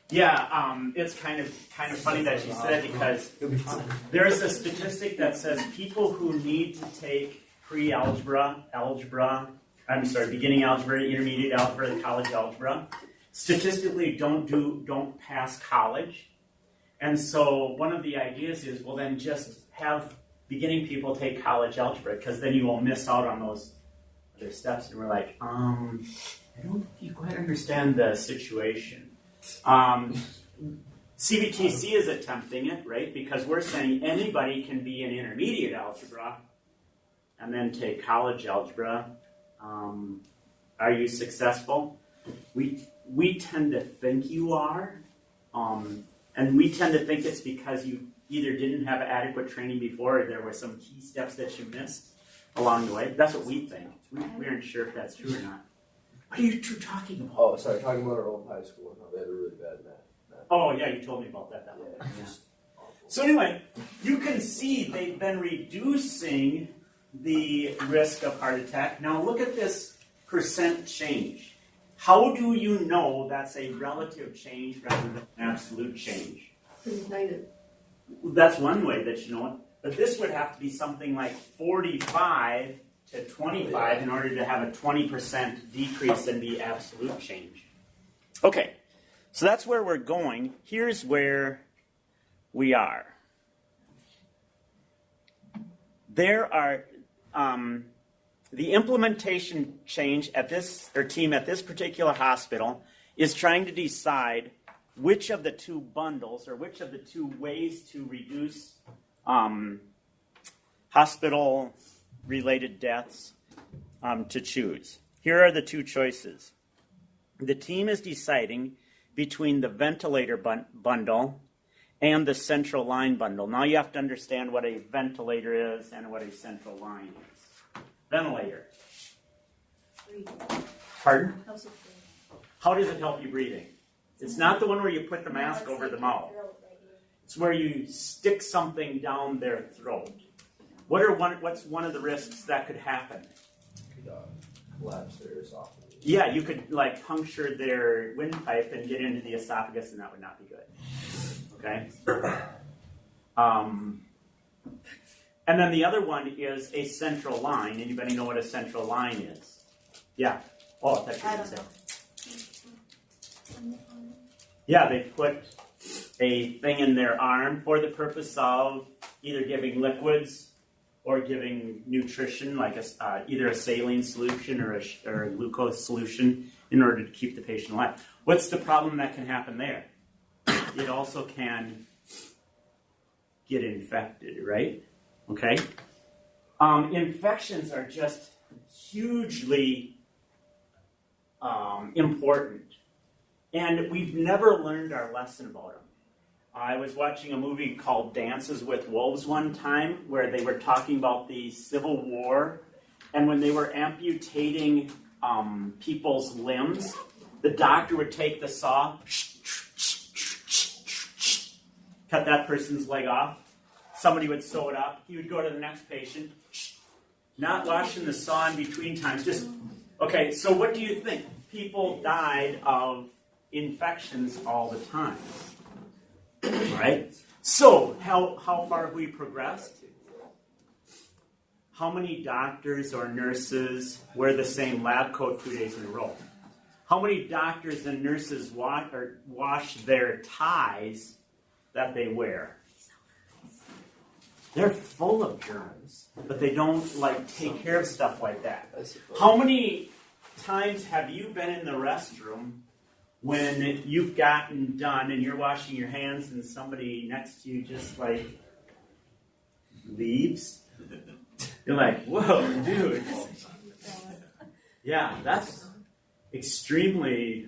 Speaker 1: Yeah, it's kind of funny that you said, because there's a statistic that says people who need to take pre-algebra, beginning algebra, intermediate algebra, college algebra, statistically don't pass college. And so one of the ideas is, well, then just have beginning people take college algebra, because then you will miss out on those other steps. And we're like, I don't think you quite understand the situation. CBTC is attempting it, right? Because we're saying anybody can be in intermediate algebra and then take college algebra. Are you successful? We tend to think you are. And we tend to think it's because you either didn't have adequate training before, or there were some key steps that you missed along the way. That's what we think. We aren't sure if that's true or not. What are you two talking about?
Speaker 7: oh, sorry, talking about our old high school and how they had a really bad math.
Speaker 1: Oh, yeah, you told me about that.
Speaker 7: Yeah, just
Speaker 1: So anyway, you can see they've been reducing the risk of heart attack. Now look at this percent change. How do you know that's a relative change rather than an absolute change? That's one way that you know it. But this would have to be something like 45 to 25 in order to have a 20% decrease in the absolute change. Okay, so that's where we're going. Here's where we are. There are the implementation change at this, or team at this particular hospital is trying to decide which of the two bundles, or which of the two ways to reduce hospital-related deaths to choose. Here are the two choices. The team is deciding between the ventilator bundle and the central line bundle. Now you have to understand what a ventilator is and what a central line is. Ventilator. Pardon? How does it help you breathing? It's not the one where you put the mask over the mouth. It's where you stick something down their throat. What's one of the risks that could happen?
Speaker 7: collapse their esophagus.
Speaker 1: Yeah, you could like puncture their windpipe and get into the esophagus, and that would not be good. Okay. And then the other one is a central line. Anybody know what a central line is? Yeah. Oh, I thought you were going to say. Yeah, they put a thing in their arm for the purpose of either giving liquids or giving nutrition, like either a saline solution or a glucose solution, in order to keep the patient alive. What's the problem that can happen there? It also can get infected, right? Okay? Infections are just hugely important. And we've never learned our lesson about them. I was watching a movie called Dances with Wolves one time, where they were talking about the Civil War, and when they were amputating people's limbs, the doctor would take the saw, cut that person's leg off. Somebody would sew it up. He would go to the next patient, not washing the saw in between times. Just okay. So what do you think? People died of infections all the time. Right? So, how far have we progressed? How many doctors or nurses wear the same lab coat 2 days in a row? How many doctors and nurses wash their ties that they wear? They're full of germs, but they don't take care of stuff like that. How many times have you been in the restroom when you've gotten done and you're washing your hands and somebody next to you just leaves? You're like, whoa, dude. Yeah, that's extremely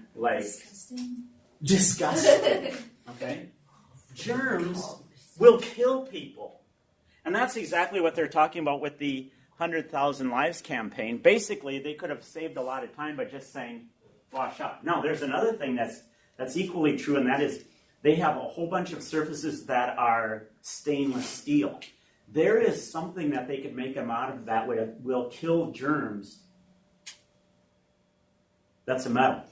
Speaker 1: disgusting. Okay? Germs will kill people. And that's exactly what they're talking about with the 100,000 Lives campaign. Basically, they could have saved a lot of time by just saying, wash out. Now, there's another thing that's equally true, and that is they have a whole bunch of surfaces that are stainless steel. There is something that they could make them out of that will kill germs. That's a metal.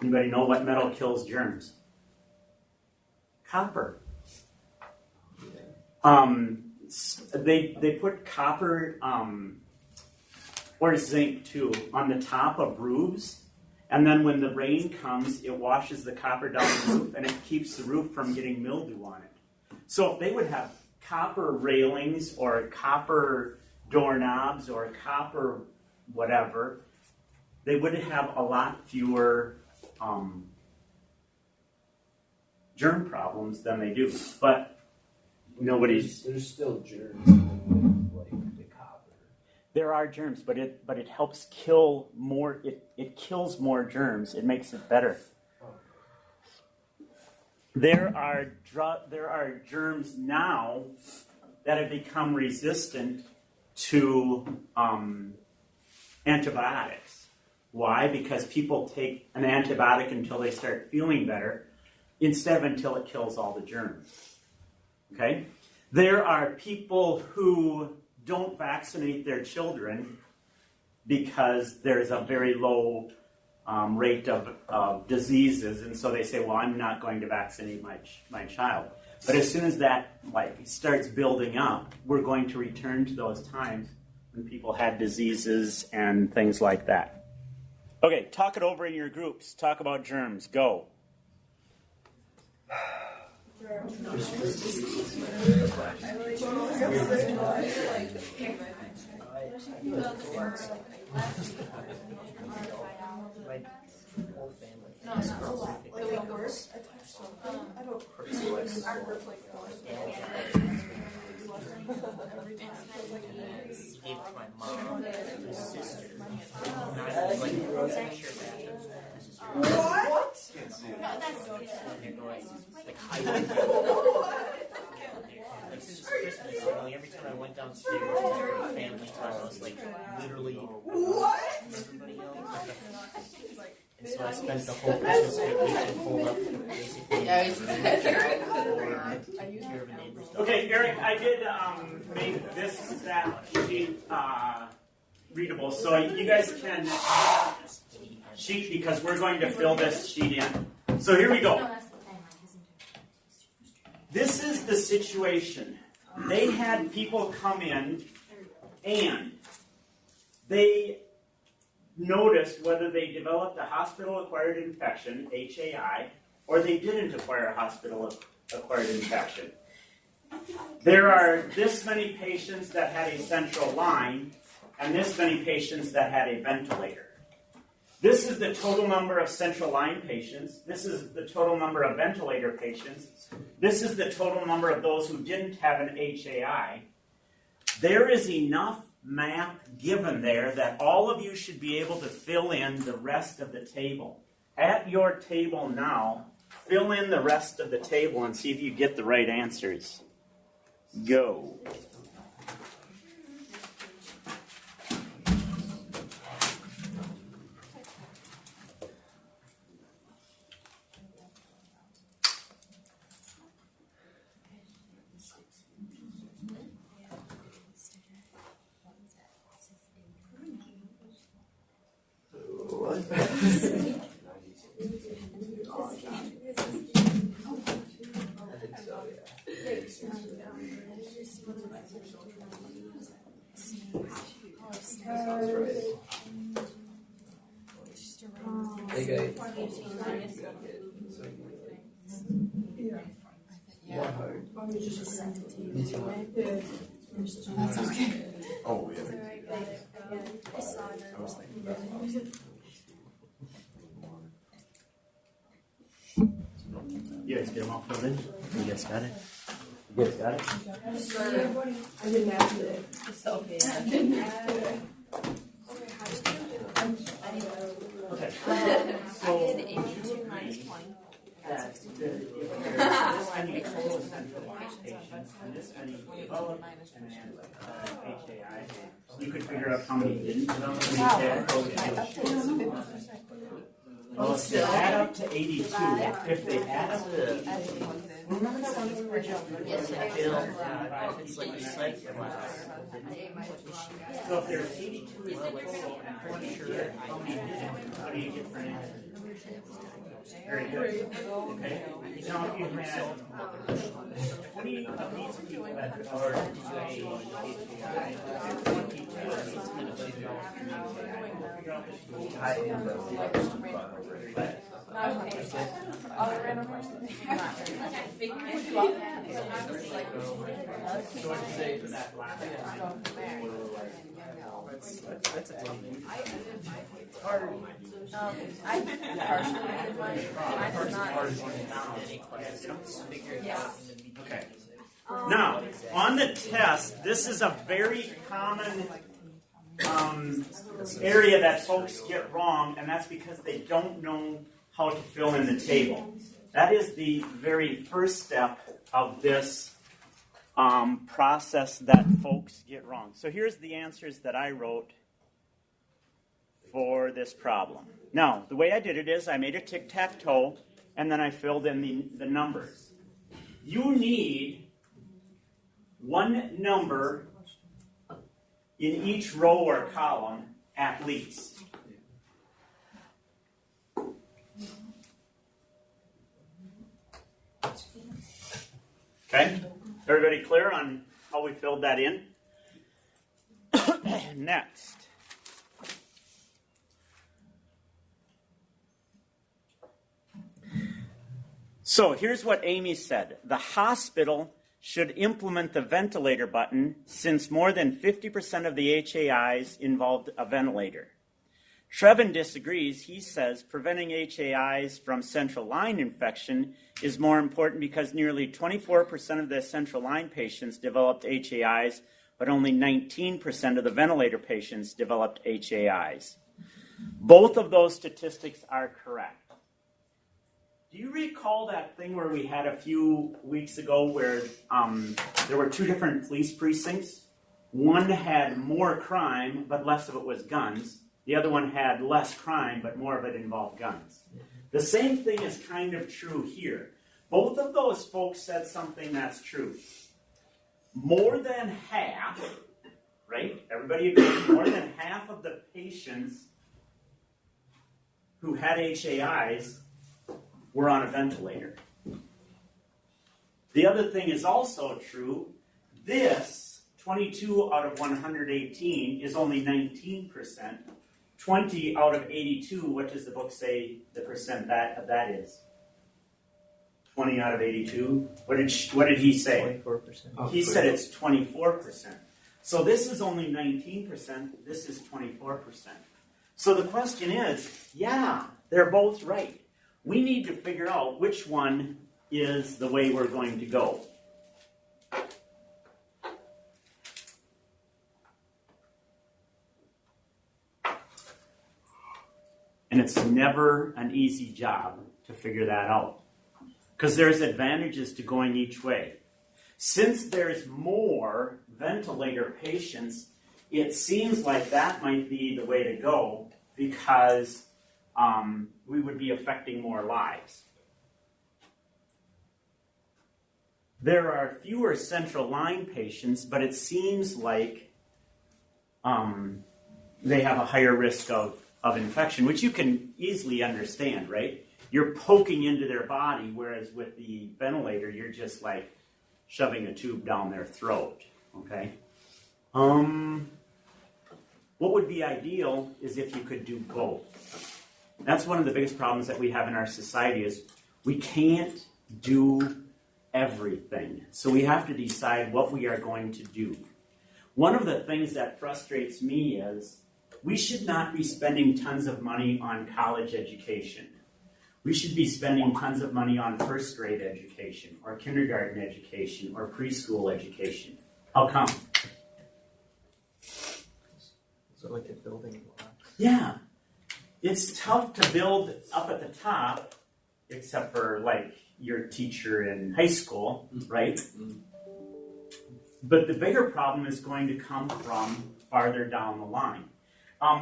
Speaker 1: Anybody know what metal kills germs? Copper. They put copper or zinc too on the top of roofs, and then when the rain comes, it washes the copper down the roof, and it keeps the roof from getting mildew on it. So if they would have copper railings or copper doorknobs or copper whatever, they would have a lot fewer germ problems than they do. But nobody's.
Speaker 7: There's still germs in like the copper.
Speaker 1: There are germs, but it helps kill more. It kills more germs. It makes it better. There are germs now that have become resistant to antibiotics. Why? Because people take an antibiotic until they start feeling better, instead of until it kills all the germs. Okay? There are people who don't vaccinate their children because there's a very low rate of diseases, and so they say, well, I'm not going to vaccinate my child. But as soon as that starts building up, we're going to return to those times when people had diseases and things like that. Okay, talk it over in your groups. Talk about germs. Go.
Speaker 8: Gave to my mom, his sister.
Speaker 6: What?
Speaker 8: Like hiding. Like since Christmas, every time I went downstairs to family time, I was like literally
Speaker 6: What?
Speaker 8: everybody else. And so I spent the whole Christmas vacation pulled up basically.
Speaker 1: Okay, Eric, I did make this sheet readable, so you guys can sheet because we're going to fill this sheet in. So here we go. This is the situation. They had people come in and they noticed whether they developed a hospital-acquired infection, HAI, or they didn't acquire a hospital-acquired infection. There are this many patients that had a central line and this many patients that had a ventilator. This is the total number of central line patients. This is the total number of ventilator patients. This is the total number of those who didn't have an HAI. There is enough map given there that all of you should be able to fill in the rest of the table. At your table now, fill in the rest of the table and see if you get the right answers. Go.
Speaker 6: That's okay.
Speaker 5: Oh, yeah.
Speaker 1: You guys get them all filled in? You guys got it? You guys got it?
Speaker 6: I didn't have to.
Speaker 3: Okay.
Speaker 1: Okay.
Speaker 3: I did 82 minus 20.
Speaker 1: That this many total central patients and this many developed and HAI, you could figure out how many didn't develop and Well, if they add up to 82, if they add up to 82, remember that one we were just
Speaker 8: Yes, I feel, if it's like a psych class.
Speaker 1: So if there's 82 is the total, and pretty sure what do you get for an answer? Very good. Okay. Now if you had 20 of these people that are HAI, 22 of these people
Speaker 8: That's a tough one. It's hard. I personally did mine. I did not any questions. Figure it out.
Speaker 1: Okay. Now, on the test, this is a very common area that folks get wrong, and that's because they don't know how to fill in the table. That is the very first step of this process that folks get wrong. So here's the answers that I wrote for this problem. Now, the way I did it is I made a tic-tac-toe, and then I filled in the numbers. You need one number in each row or column at least. Okay? Everybody clear on how we filled that in? Next. So here's what Amy said. The hospital should implement the ventilator button since more than 50% of the HAIs involved a ventilator. Trevin disagrees. He says preventing HAIs from central line infection is more important because nearly 24% of the central line patients developed HAIs, but only 19% of the ventilator patients developed HAIs. Both of those statistics are correct. Do you recall that thing where we had a few weeks ago where there were two different police precincts? One had more crime, but less of it was guns. The other one had less crime, but more of it involved guns. The same thing is kind of true here. Both of those folks said something that's true. More than half, right? Everybody agrees, more than half of the patients who had HAIs were on a ventilator. The other thing is also true. This, 22 out of 118, is only 19%. 20 out of 82, what does the book say the percent that is? 20 out of 82? What did he say?
Speaker 8: 24%.
Speaker 1: He said it's 24%. So this is only 19%, this is 24%. So the question is, yeah, they're both right. We need to figure out which one is the way we're going to go. And it's never an easy job to figure that out, because there's advantages to going each way. Since there's more ventilator patients, it seems like that might be the way to go, because we would be affecting more lives. There are fewer central line patients, but it seems like they have a higher risk of infection, which you can easily understand, right? You're poking into their body, whereas with the ventilator, you're just like shoving a tube down their throat, okay? What would be ideal is if you could do both. That's one of the biggest problems that we have in our society is we can't do everything. So we have to decide what we are going to do. One of the things that frustrates me is we should not be spending tons of money on college education. We should be spending tons of money on first grade education or kindergarten education or preschool education. How come?
Speaker 8: So like a building block.
Speaker 1: Yeah. It's tough to build up at the top, except for like your teacher in high school, right? But the bigger problem is going to come from farther down the line.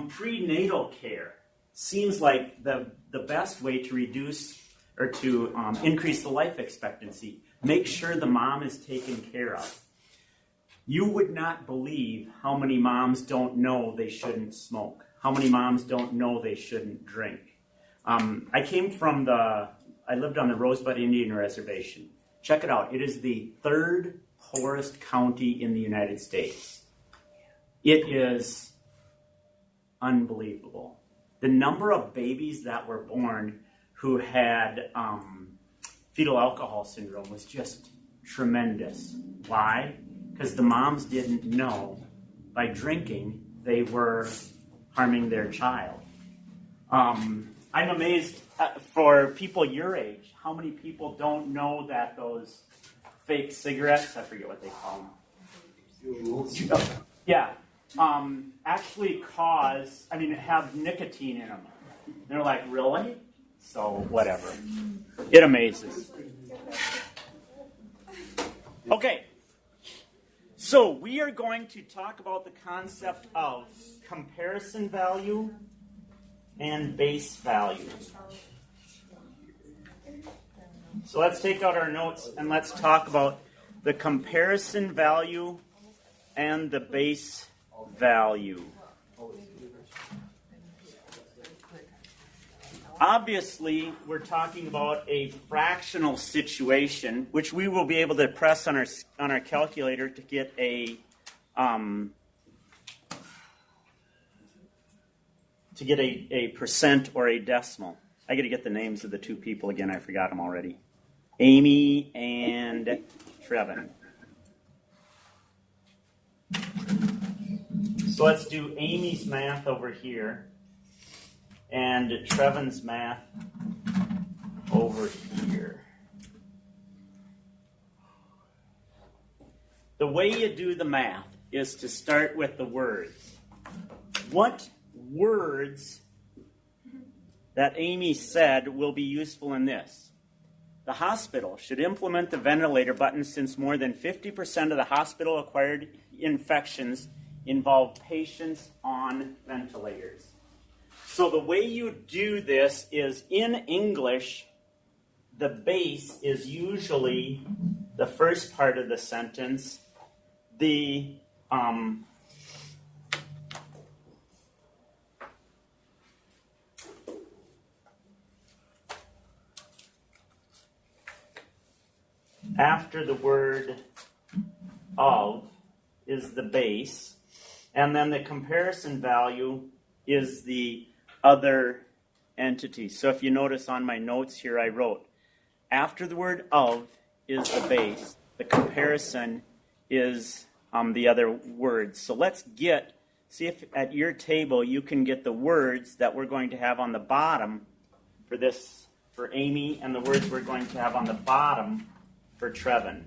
Speaker 1: Prenatal care. seems like the best way to reduce or to increase the life expectancy. Make sure the mom is taken care of. You would not believe how many moms don't know they shouldn't smoke, how many moms don't know they shouldn't drink. I lived on the Rosebud Indian Reservation. Check it out. It is the third poorest county in the United States. It is unbelievable. The number of babies that were born who had fetal alcohol syndrome was just tremendous. Why? Because the moms didn't know by drinking they were harming their child. I'm amazed for people your age, how many people don't know that those fake cigarettes, I forget what they call them. Yeah. Actually have nicotine in them. They're like, really? So, whatever. It amazes. Okay. So, we are going to talk about the concept of comparison value and base value. So, let's take out our notes and let's talk about the comparison value and the base value. Obviously, we're talking about a fractional situation, which we will be able to press on our calculator to get a percent or a decimal. I got to get the names of the two people again. I forgot them already. Amy and Trevin. So let's do Amy's math over here and Trevin's math over here. The way you do the math is to start with the words. What words that Amy said will be useful in this? The hospital should implement the ventilator button since more than 50% of the hospital-acquired infections involve patients on ventilators. So the way you do this is in English, the base is usually the first part of the sentence. After the word of is the base, and then the comparison value is the other entity. So if you notice on my notes here, I wrote, after the word of is the base, the comparison is the other words. So let's see if at your table you can get the words that we're going to have on the bottom for Amy, and the words we're going to have on the bottom for Trevin.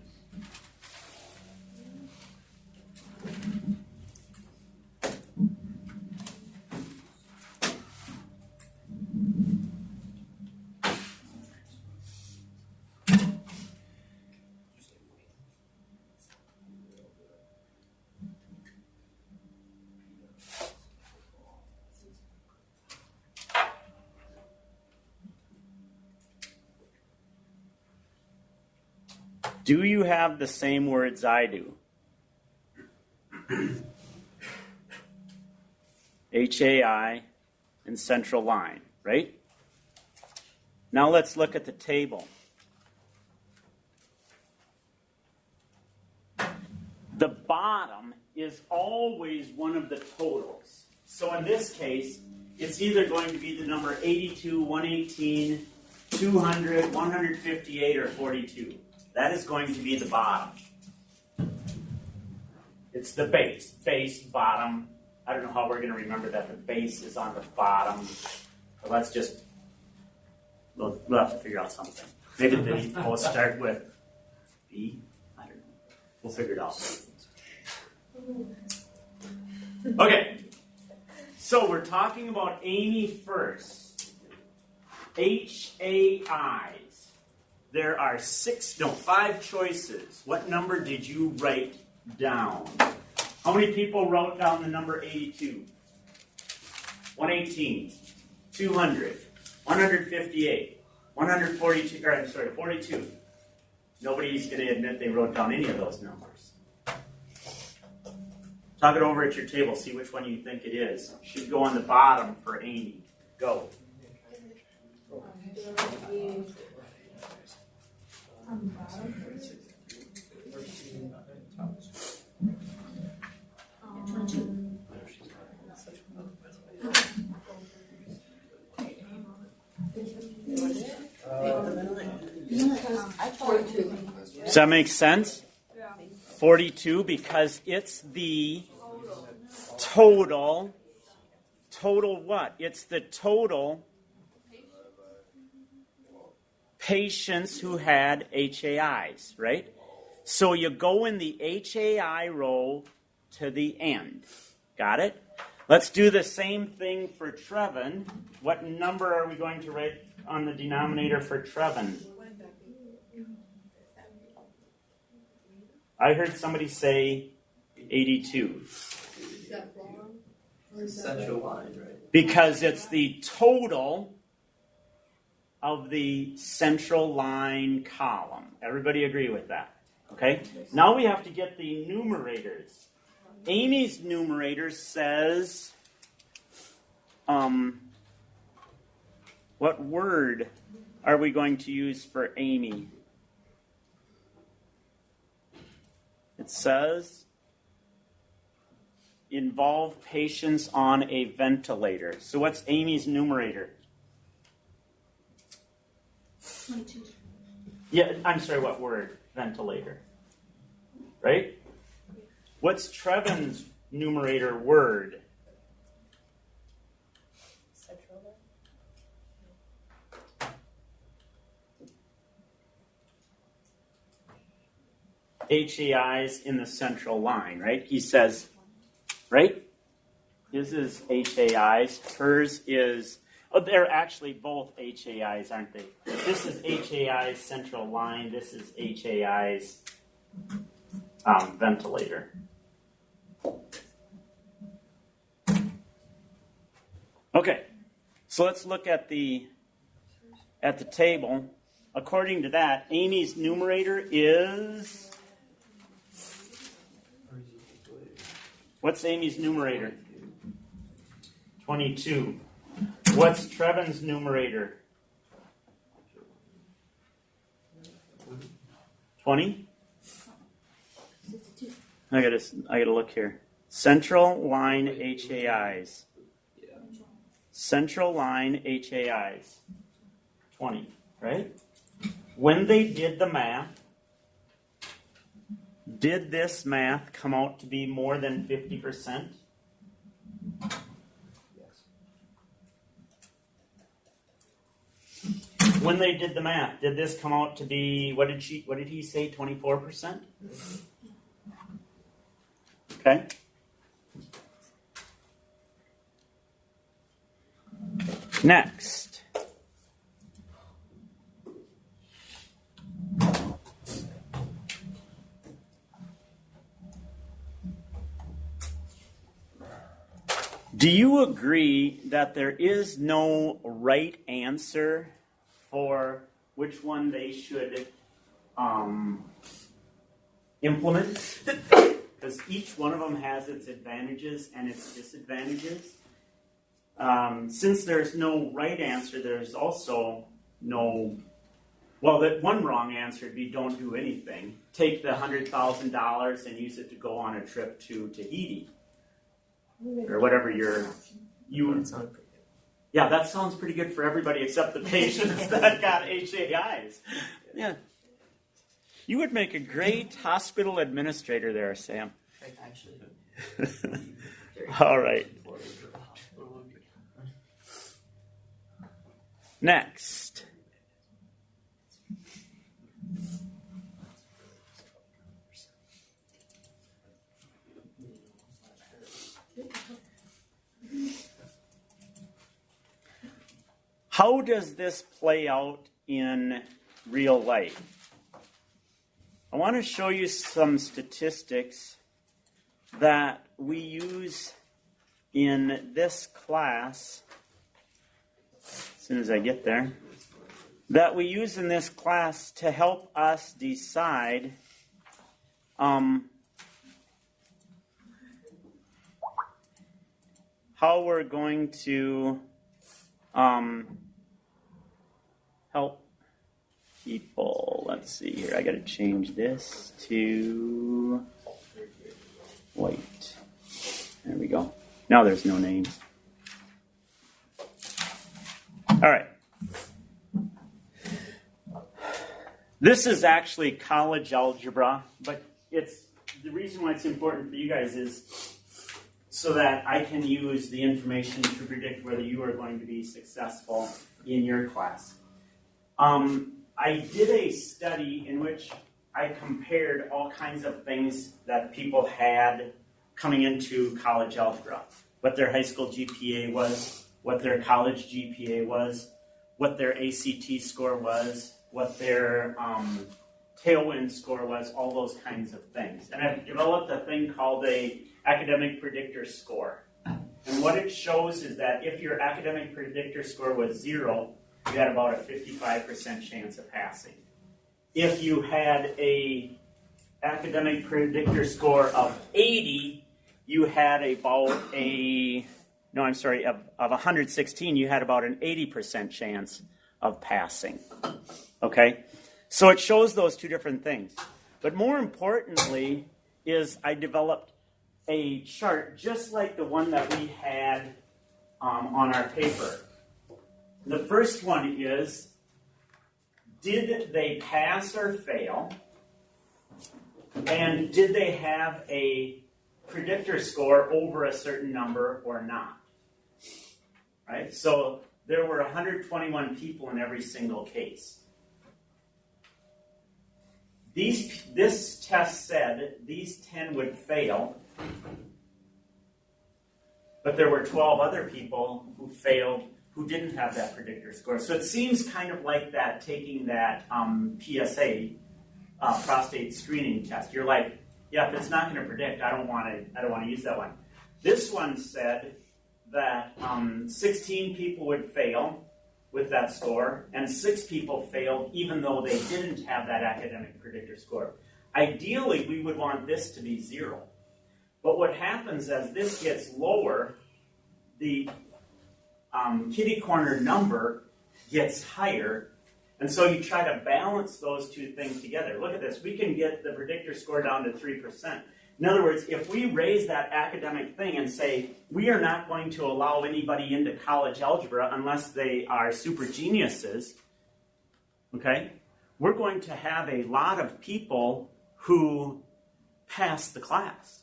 Speaker 1: Do you have the same words I do? HAI and central line, right? Now let's look at the table. The bottom is always one of the totals. So in this case, it's either going to be the number 82, 118, 200, 158, or 42. That is going to be the bottom. It's the base. Base, bottom. I don't know how we're going to remember that the base is on the bottom. But let's just, we'll have to figure out something. Maybe they both start with B. I don't know. We'll figure it out. Okay. So we're talking about Amy first. HAIs. There are 5 choices. What number did you write down? How many people wrote down the number 82? 118. 200, 158, 142, or I'm sorry, 42. Nobody's going to admit they wrote down any of those numbers. Talk it over at your table. See which one you think it is. Should go on the bottom for Amy. Go. Does that make sense? 42, because it's the total what? It's the total patients who had HAIs, right? So you go in the HAI row to the end. Got it? Let's do the same thing for Trevin. What number are we going to write on the denominator for Trevin? I heard somebody say 82.
Speaker 7: Central line, right?
Speaker 1: Because it's the total of the central line column. Everybody agree with that? Okay? Now we have to get the numerators. Amy's numerator says, what word are we going to use for Amy? It says, involve patients on a ventilator. So what's Amy's numerator?
Speaker 2: 22.
Speaker 1: Yeah, I'm sorry, what word? Ventilator. Right? What's Trevin's numerator word? HAIs in the central line, right? He says, right? His is HAIs. Hers is, oh, they're actually both HAIs, aren't they? This is HAI's central line. This is HAI's ventilator. Okay, so let's look at the table. According to that, Amy's numerator is... What's Amy's numerator? 22. What's Trevin's numerator? 20? I gotta look here. Central line HAIs. Central line HAIs. 20, right? When they did the math, did this math come out to be more than 50%? When they did the math, did this come out to be, what did he say, 24%? Okay. Next. Do you agree that there is no right answer for which one they should implement? Because each one of them has its advantages and its disadvantages. Since there's no right answer, there's also no... Well, that one wrong answer would be don't do anything. Take the $100,000 and use it to go on a trip to Tahiti. Or whatever yeah, that sounds pretty good for everybody except the patients that got HAIs. Yeah. You would make a great hospital administrator there, Sam.
Speaker 7: Actually.
Speaker 1: All right. Next. How does this play out in real life? I want to show you some statistics that we use in this class soon as I get there, that we use in this class to help us decide how we're going to help people. Let's see here. I got to change this to white. There we go. Now there's no names. All right. This is actually college algebra, but it's the reason why it's important for you guys is so that I can use the information to predict whether you are going to be successful in your class. I did a study in which I compared all kinds of things that people had coming into college algebra. What their high school GPA was, what their college GPA was, what their ACT score was, what their Tailwind score was, all those kinds of things. And I've developed a thing called a academic predictor score. And what it shows is that if your academic predictor score was 0, you had about a 55% chance of passing. If you had a academic predictor score of 80, you had about of 116, you had about an 80% chance of passing. Okay? So it shows those two different things. But more importantly is I developed a chart just like the one that we had on our paper. The first one is, did they pass or fail? And did they have a predictor score over a certain number or not? Right? So there were 121 people in every single case. This test said these 10 would fail, but there were 12 other people who failed who didn't have that predictor score. So it seems kind of like that, taking that PSA, prostate screening test. You're like, yeah, if it's not going to predict, I don't want to use that one. This one said that 16 people would fail with that score, and 6 people failed even though they didn't have that academic predictor score. Ideally, we would want this to be 0. But what happens as this gets lower, the kitty corner number gets higher, and so you try to balance those two things together. Look at this. We can get the predictor score down to 3%. In other words, if we raise that academic thing and say, we are not going to allow anybody into college algebra unless they are super geniuses, okay, we're going to have a lot of people who pass the class,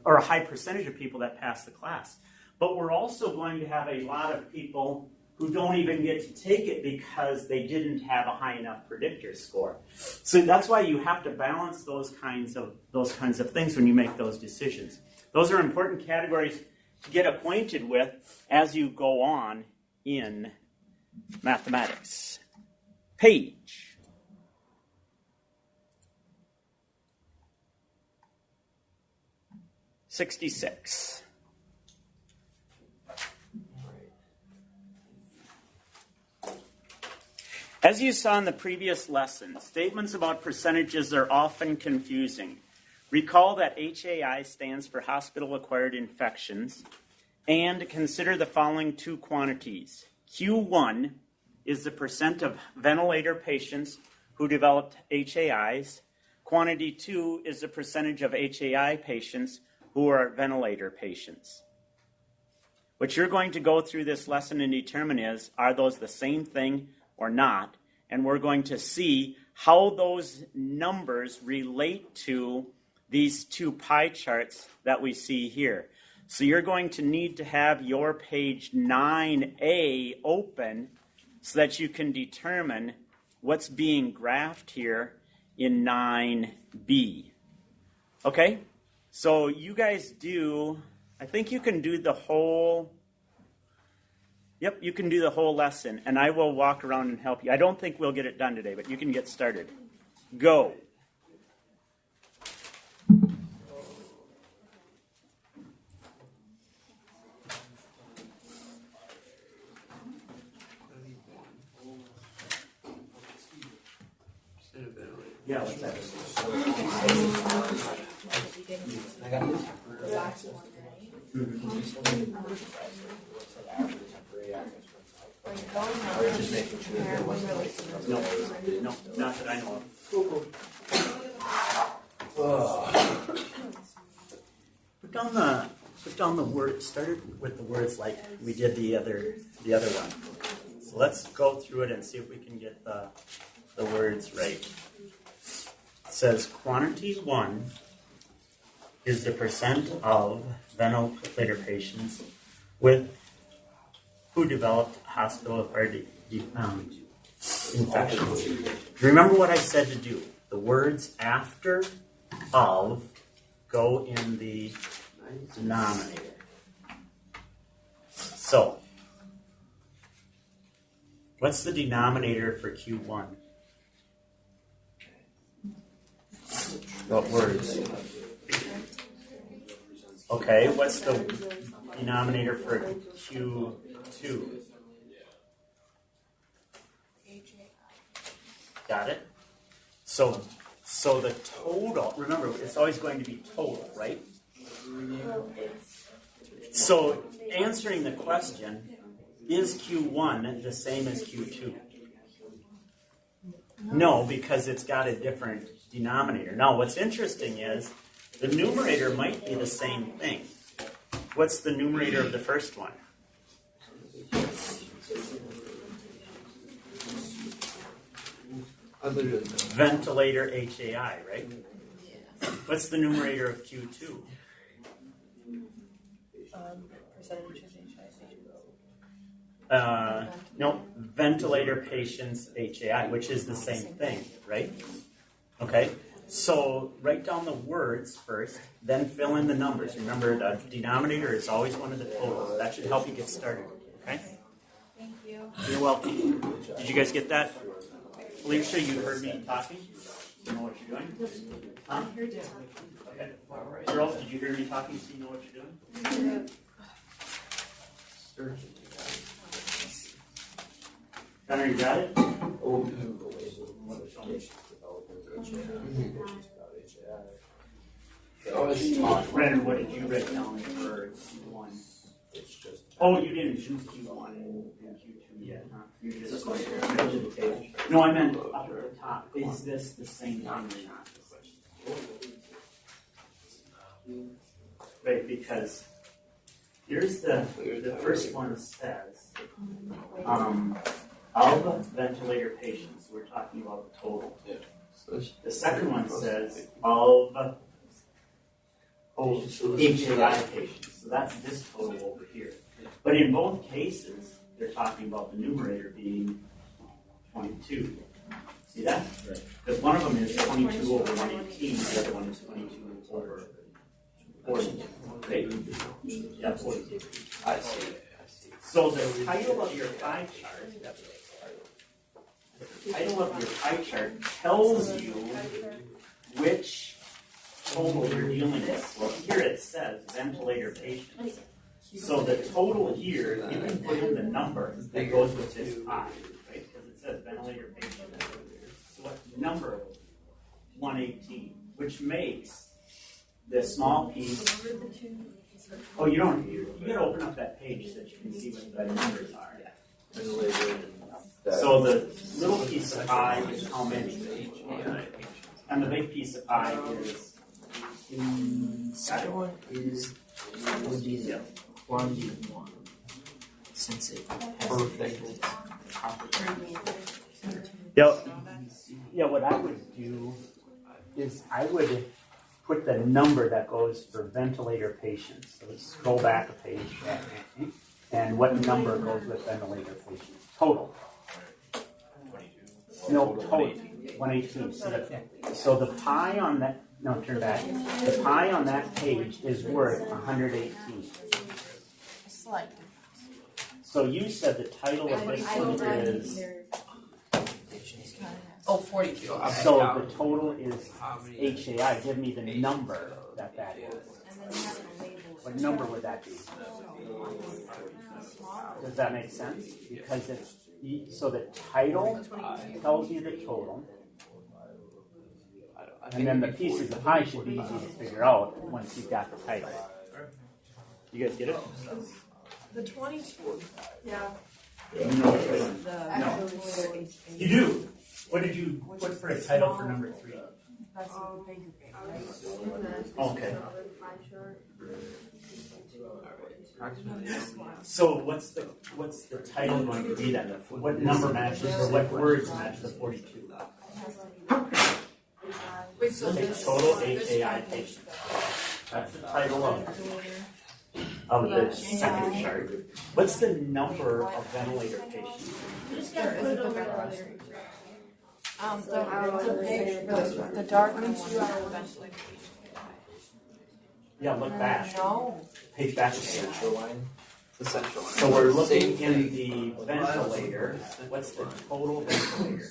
Speaker 1: or a high percentage of people that pass the class. But we're also going to have a lot of people who don't even get to take it because they didn't have a high enough predictor score. So that's why you have to balance those kinds of things when you make those decisions. Those are important categories to get acquainted with as you go on in mathematics. Page 66. As you saw in the previous lesson, statements about percentages are often confusing. Recall that HAI stands for hospital-acquired infections, and consider the following two quantities. Q1 is the percent of ventilator patients who developed HAIs. Quantity 2 is the percentage of HAI patients who are ventilator patients. What you're going to go through this lesson and determine is, are those the same thing or not? And we're going to see how those numbers relate to these two pie charts that we see here. So you're going to need to have your page 9A open so that you can determine what's being graphed here in 9B. Okay? So you guys do, I think you can do the whole, you can do the whole lesson, and I will walk around and help you. I don't think we'll get it done today, but you can get started. Go. Yeah, what's that? No, no, not that I know of. Put down the word. Started with the words like we did the other one. So let's go through it and see if we can get the words right. It says quantity 1 is the percent of ventilator patients with who developed hospital-acquired infections. Remember what I said to do. The words after of go in the denominator. So, what's the denominator for Q1? What words? Okay, what's the denominator for Q2? Got it? So the total, remember, it's always going to be total, right? So answering the question, is Q1 the same as Q2? No, because it's got a different denominator. Now, what's interesting is the numerator might be the same thing. What's the numerator of the first one? Ventilator HAI, right? What's the numerator of Q2? No, ventilator patients HAI, which is the same thing, right? Okay, so write down the words first, then fill in the numbers. Remember, the denominator is always one of the totals. That should help you get started, okay?
Speaker 8: Thank you.
Speaker 1: You're welcome. Did you guys get that? Felicia, you heard me talking? You know what you're doing? Huh? Okay. Girls, did you hear me talking so you know what you're doing? Connor, you got it? Brandon, what did you write down for Q1? Oh, you didn't choose Q1 and Q2 yet, huh? You just no, I meant up at the top. Is this the same thing or not? Right, because here's the first one says of ventilator patients. We're talking about the total. The second one says of HAI patients. So that's this total over here. But in both cases, they're talking about the numerator being 22. See that? Because one of them is 22 over 118, the other one is 22 over 40. Right? Yeah, 40.
Speaker 7: I see.
Speaker 1: So the title of your pie chart tells you which total you're dealing with. Well, here it says ventilator patients. So the total here, you can put in the number that goes with this pie, right? Because it says ventilator patients. So what number? 118, which makes the small piece. Oh, you don't. You gotta open up that page so that you can see what the numbers are. So the little piece of pie is how many, and the big piece of pie is.
Speaker 10: The second one would be the quantity 1, since it perfectly
Speaker 1: Yeah, what I would do is I would put the number that goes for ventilator patients. So let's scroll back a page. And what number goes with ventilator patients? Total. No, total. 118. So the pie on that, no, turn back. The pie on that page is worth 118. So you said the title of this one is...
Speaker 10: Oh, 42.
Speaker 1: So the total is HAI. Give me the number that is. What number would that be? Does that make sense? Because it's so the title tells you the total. And then the pieces of pie should be easy to figure out once you've got the title. You guys get it?
Speaker 6: The 22. Yeah.
Speaker 1: No. You do. What did you put for a title for number 3? Okay. So what's the title going to be then? What number matches or what words match the 42?
Speaker 6: Wait, so
Speaker 1: Total HAI patients. That's the title of the second chart. What's the number of ventilator patients?
Speaker 8: The dark one.
Speaker 1: Yeah, look back.
Speaker 8: No.
Speaker 1: Page back.
Speaker 10: Central line. The central line.
Speaker 1: So we're looking in the ventilator. What's the total ventilator?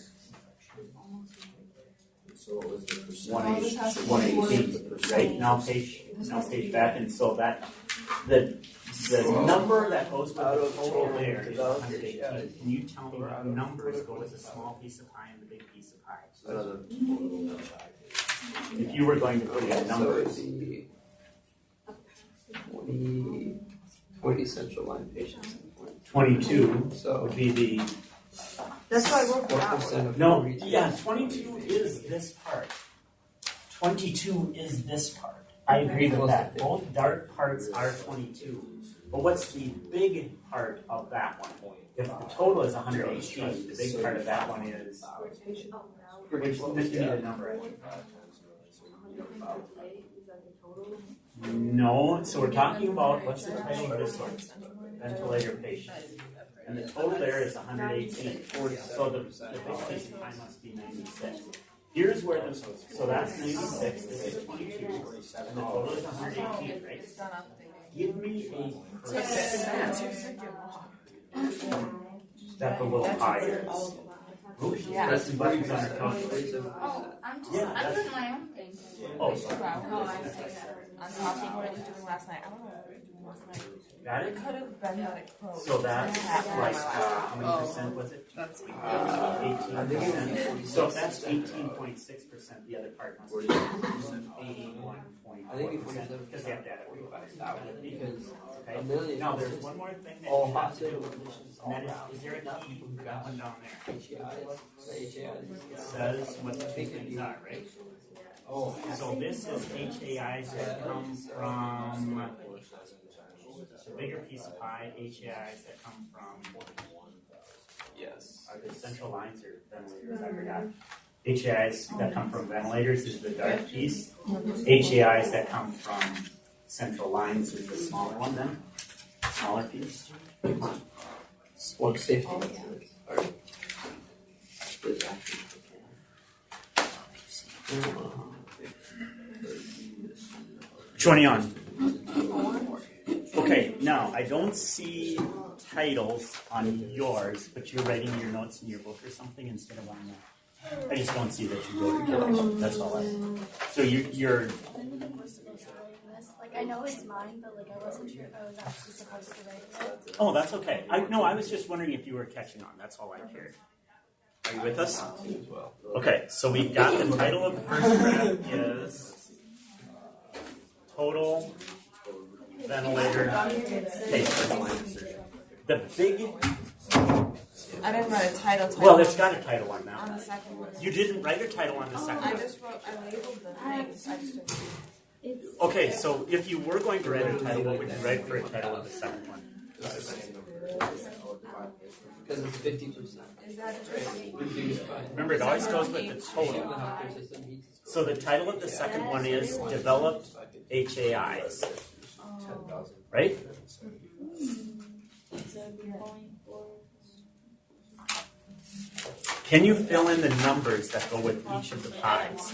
Speaker 1: 180, right? Now page back, and so that the number that goes with the total there is 118. Can you tell me what numbers go with the small piece of pie and the big piece of pie? If you were going to put in numbers.
Speaker 10: 20 central line patients.
Speaker 1: 22
Speaker 10: So
Speaker 1: would be the.
Speaker 6: that's why I wrote that one.
Speaker 10: 4% of
Speaker 1: No,
Speaker 10: 42.
Speaker 1: yeah, 22 is this part. 22 is this part. I agree with that. Both dark parts are 22. But what's the big part of that one? If the total is 118, the big part of that one is. Which give me the number. No, so we're talking about what's the title of this one? Ventilator patient. And the total there is 118. So the big piece of pie must be 96. Here's where the, so that's 96, this is 22, and the total is 118, right? Give me a percent that the little pie is.
Speaker 8: Yeah.
Speaker 10: That's
Speaker 1: the buttons on our calculator.
Speaker 2: Oh, I'm just,
Speaker 1: Yeah,
Speaker 2: I'm doing my own thing.
Speaker 1: Oh, sorry.
Speaker 8: I'm talking what I was doing last night. I don't know what I was doing last night.
Speaker 1: Got
Speaker 8: It
Speaker 1: it?
Speaker 8: could have been that it closed.
Speaker 1: So that's like, how many percent was it?
Speaker 8: That's
Speaker 1: 18%. So if that's 18.6%, the other part must be 81.4%, because they have to add it.
Speaker 10: Because
Speaker 1: Okay.
Speaker 10: a million.
Speaker 1: Now, there's one more thing that
Speaker 10: all
Speaker 1: you have to do,
Speaker 10: hospital admissions, all
Speaker 1: and that
Speaker 10: round.
Speaker 1: is there a key? That one down there.
Speaker 10: HAIs.
Speaker 1: It says what the two things are, right?
Speaker 10: Oh,
Speaker 1: So this is HAIs that come from the bigger piece of pie, HAIs that come from,
Speaker 10: yes.
Speaker 1: are they central lines or ventilators? I forgot. HAIs that come from ventilators is the dark piece. HAIs that come from central lines is the smaller one then, smaller piece.
Speaker 10: Work safety. Alright.
Speaker 1: Which one are you on? Okay, now I don't see titles on yours, but you're writing your notes in your book or something instead of on that. I just don't see that you wrote your collection. That's all I. So you're.
Speaker 2: I didn't think we're supposed to write this. Like, I know it's mine, but like, I wasn't sure if I was actually supposed to write it.
Speaker 1: Oh, that's okay. I was just wondering if you were catching on. That's all I cared. Are you with us? Okay, so we've got the title of the first graph is total ventilator patient. The big.
Speaker 8: I didn't write a title.
Speaker 1: Well, it's got a title on that
Speaker 8: on the
Speaker 1: one.
Speaker 8: second one.
Speaker 1: You didn't write a title on the second
Speaker 8: I
Speaker 1: one.
Speaker 8: just wrote. I labeled the things. I just didn't.
Speaker 1: Okay, so if you were going to write a title, what would you write for a title of the second one?
Speaker 10: Because it's 50%. Reduced by.
Speaker 1: Remember, it always goes with the total. So the title of the second one is Developed HAIs. Right? Can you fill in the numbers that go with each of the pies?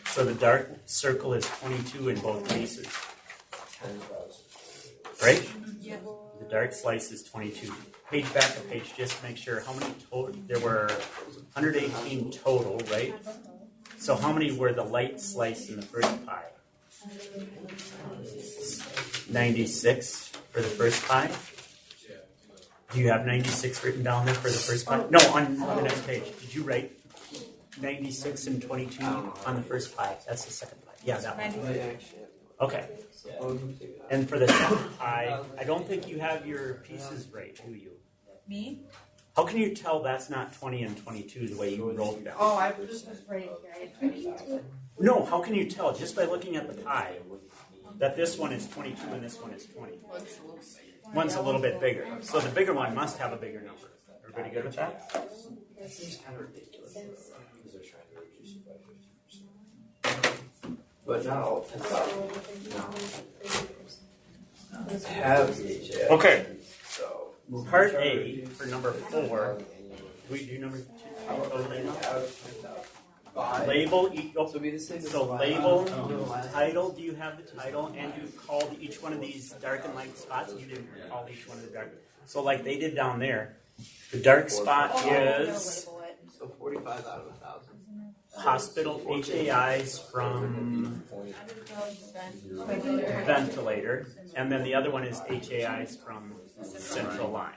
Speaker 1: So the dark circle is 22 in both cases. Right? The dark slice is 22. Page back a page, just make sure how many total. There were 118 total, right? So how many were the light slice in the first pie? 96 for the first pie. Do you have 96 written down there for the first pie? No, on the next page. Did you write 96 and 22 on the first pie. That's the second pie. Yeah, that one. Okay. And for the second pie, I don't think you have your pieces right, do you?
Speaker 8: Me?
Speaker 1: How can you tell that's not 20 and 22 the way you wrote them?
Speaker 8: Oh, I was just right here. I had 22.
Speaker 1: No, how can you tell just by looking at the pie that this one is 22 and this one is 20? One's a little bit bigger. So the bigger one must have a bigger number. Everybody good with that?
Speaker 10: But now, have the HAI.
Speaker 1: Okay.
Speaker 10: So,
Speaker 1: Part A for number 4. We do number 2. Label equal.
Speaker 10: so be the same.
Speaker 1: So label, title, do you have the title? And you called each one of these dark and light spots? You didn't call each one of the dark. So like they did down there, the dark spot is
Speaker 10: So 45 out of 1,000.
Speaker 1: hospital HAIs from ventilator. And then the other one is HAIs from central line.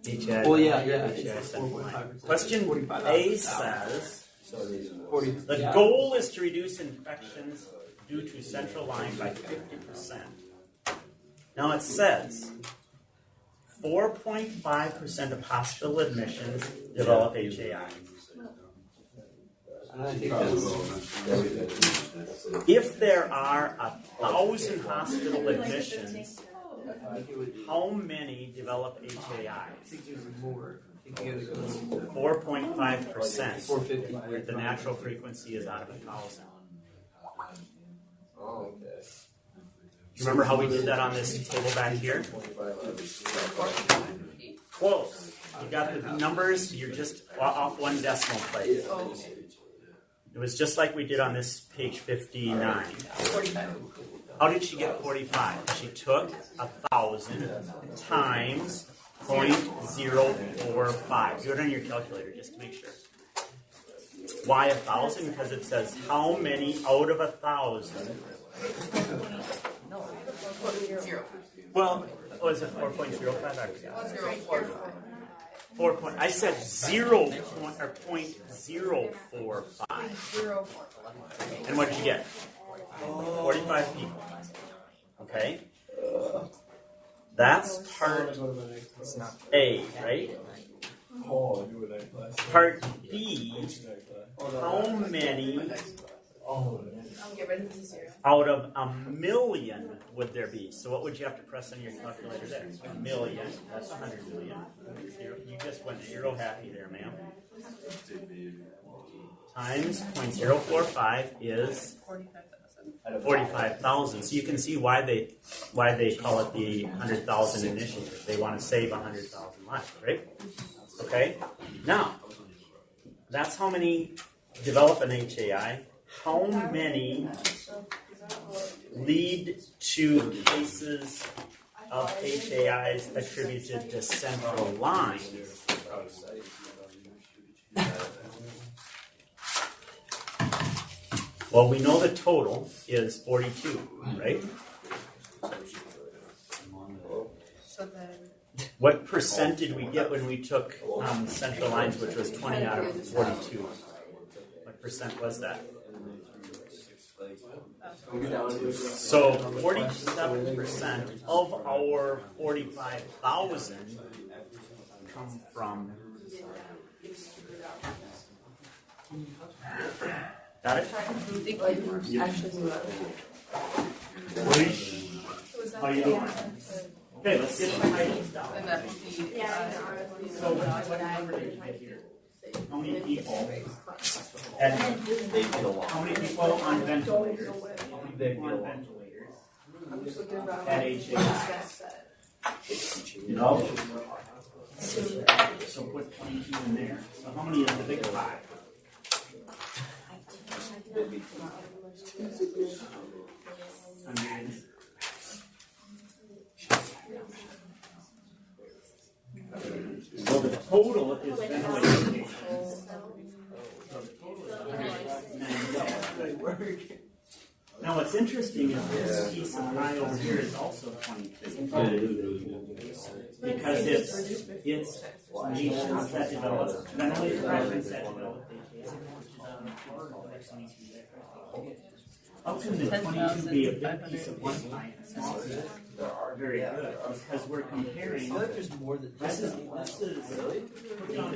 Speaker 1: HAI,
Speaker 10: Well, yeah.
Speaker 1: HAI central line. Question A says,
Speaker 10: 40.
Speaker 1: the goal is to reduce infections due to central line by 50%. Now it says 4.5% of hospital admissions develop HAI.
Speaker 10: And I think that's
Speaker 1: If there are 1,000 hospital admissions, how many develop HAI?
Speaker 10: I think there's more. I think you gotta go
Speaker 1: 4.5%.
Speaker 10: 450.
Speaker 1: Where the natural frequency is out of 1,000.
Speaker 7: Oh, okay.
Speaker 1: Remember how we did that on this table back here? Close. You got the numbers, you're just off one decimal place. It was just like we did on this page 59.
Speaker 8: 45.
Speaker 1: How did she get 45? She took 1,000 times 0.045. Do it on your calculator just to make sure. Why 1,000? Because it says how many out of 1,000.
Speaker 8: No. 0.
Speaker 1: Well, was it 4.05? I forgot.
Speaker 8: 0.4.
Speaker 1: 4 point. I said 0 point or 0.045.
Speaker 8: 0.
Speaker 1: And what did you get? 45 people. Okay. That's part A, right? Part B. How many
Speaker 8: I'll get rid of the 0.
Speaker 1: out of 1,000,000 would there be? So what would you have to press on your calculator there? 1,000,000. That's 100 million. You just went 0 happy there, ma'am. Times 0.045 is 45,000. So you can see why they call it the 100,000 initiative. They want to save 100,000 lives, right? Okay. Now, that's how many develop an HAI. How many lead to cases of HAIs attributed to central lines? Well, we know the total is 42, right?
Speaker 8: So then,
Speaker 1: What percent did we get when we took central lines, which was 20 out of 42? What percent was that? So 47% of our 45,000 come from. Got it? How you doing? Okay, let's get the titles down.
Speaker 8: then that would be,
Speaker 1: So what number did you get here? How many people? And how many people on ventilators? How many people on ventilators? At HAI? No? So put 22 in there. So how many is the big pie? So the total is ventilator patients. So the total is 190. Now Now what's interesting is this piece of pie over here is also 22.
Speaker 5: Yeah, it is really good.
Speaker 1: Because it's nations that develop, generations that develop how can the 22 be a big piece of one pie and a small piece? Very good, because we're comparing.
Speaker 10: I feel like there's more than
Speaker 1: This is really put on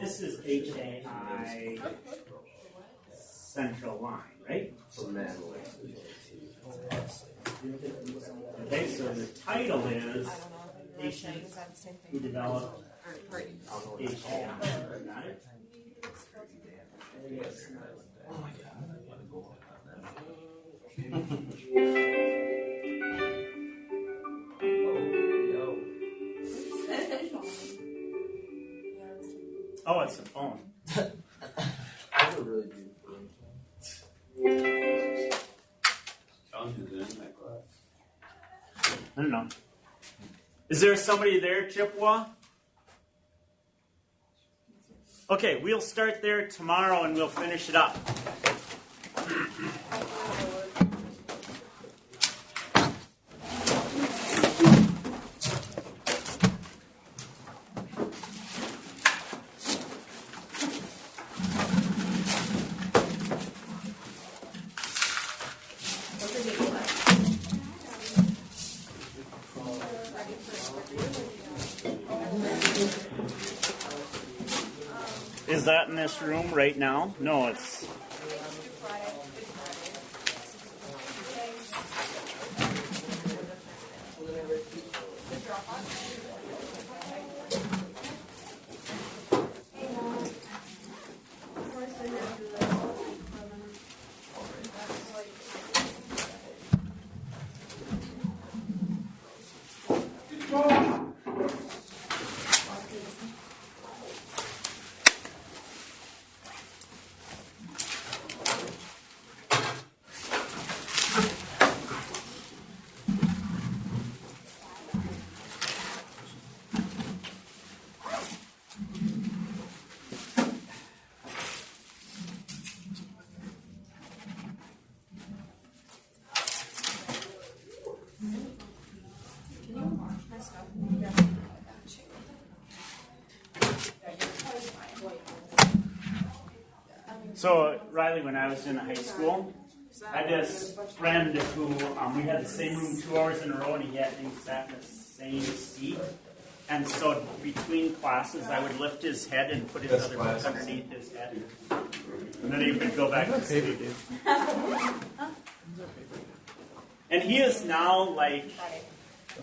Speaker 1: this is HAI central line, right? Okay, so the title is Nations Who Developed HAI. Got it?
Speaker 10: Oh my god.
Speaker 1: Oh, it's a phone.
Speaker 10: That's a really beautiful room.
Speaker 5: John did it in that class.
Speaker 1: I don't know. Is there somebody there, Chippewa? Okay, we'll start there tomorrow and we'll finish it up. Is that in this room right now? No, it's... So, Riley, when I was in high school, I had this friend who, we had the same room 2 hours in a row, and he sat in the same seat. And so, between classes, I would lift his head and put his other book underneath his head. And then he would go back to sleep. And he is now, like,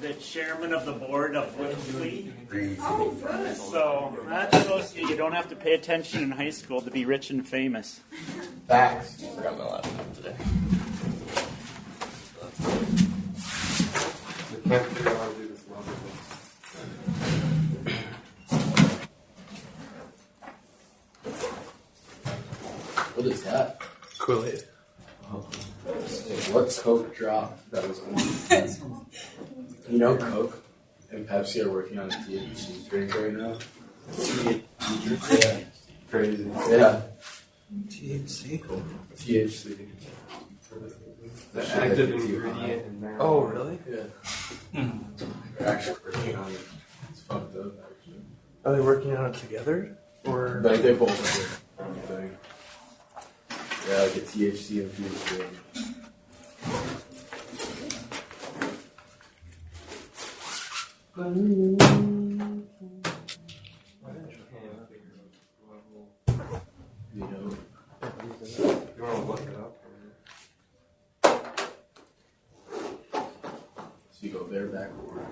Speaker 1: the chairman of the board of Woodley.
Speaker 6: Oh, good.
Speaker 1: So that shows you don't have to pay attention in high school to be rich and famous.
Speaker 7: Facts. I got my laptop today.
Speaker 9: I can't figure out how to do this level.
Speaker 7: What is that?
Speaker 10: Kool-Aid.
Speaker 7: Oh. What Coke drop that was on? You know Coke and Pepsi are working on a THC drink right now? Yeah. Crazy. Yeah.
Speaker 10: THC.
Speaker 7: THC.
Speaker 9: The active ingredient in marijuana.
Speaker 10: Oh, really?
Speaker 7: Yeah. They're actually working on it. It's fucked up, actually.
Speaker 10: Are they working on it together? Or
Speaker 7: Like they both are their own thing. Yeah, like a THC infused drink. You know,
Speaker 9: You want to look it up?
Speaker 7: so you go bareback or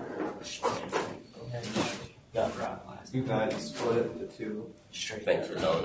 Speaker 10: you guys split it into two.
Speaker 7: Thanks for knowing.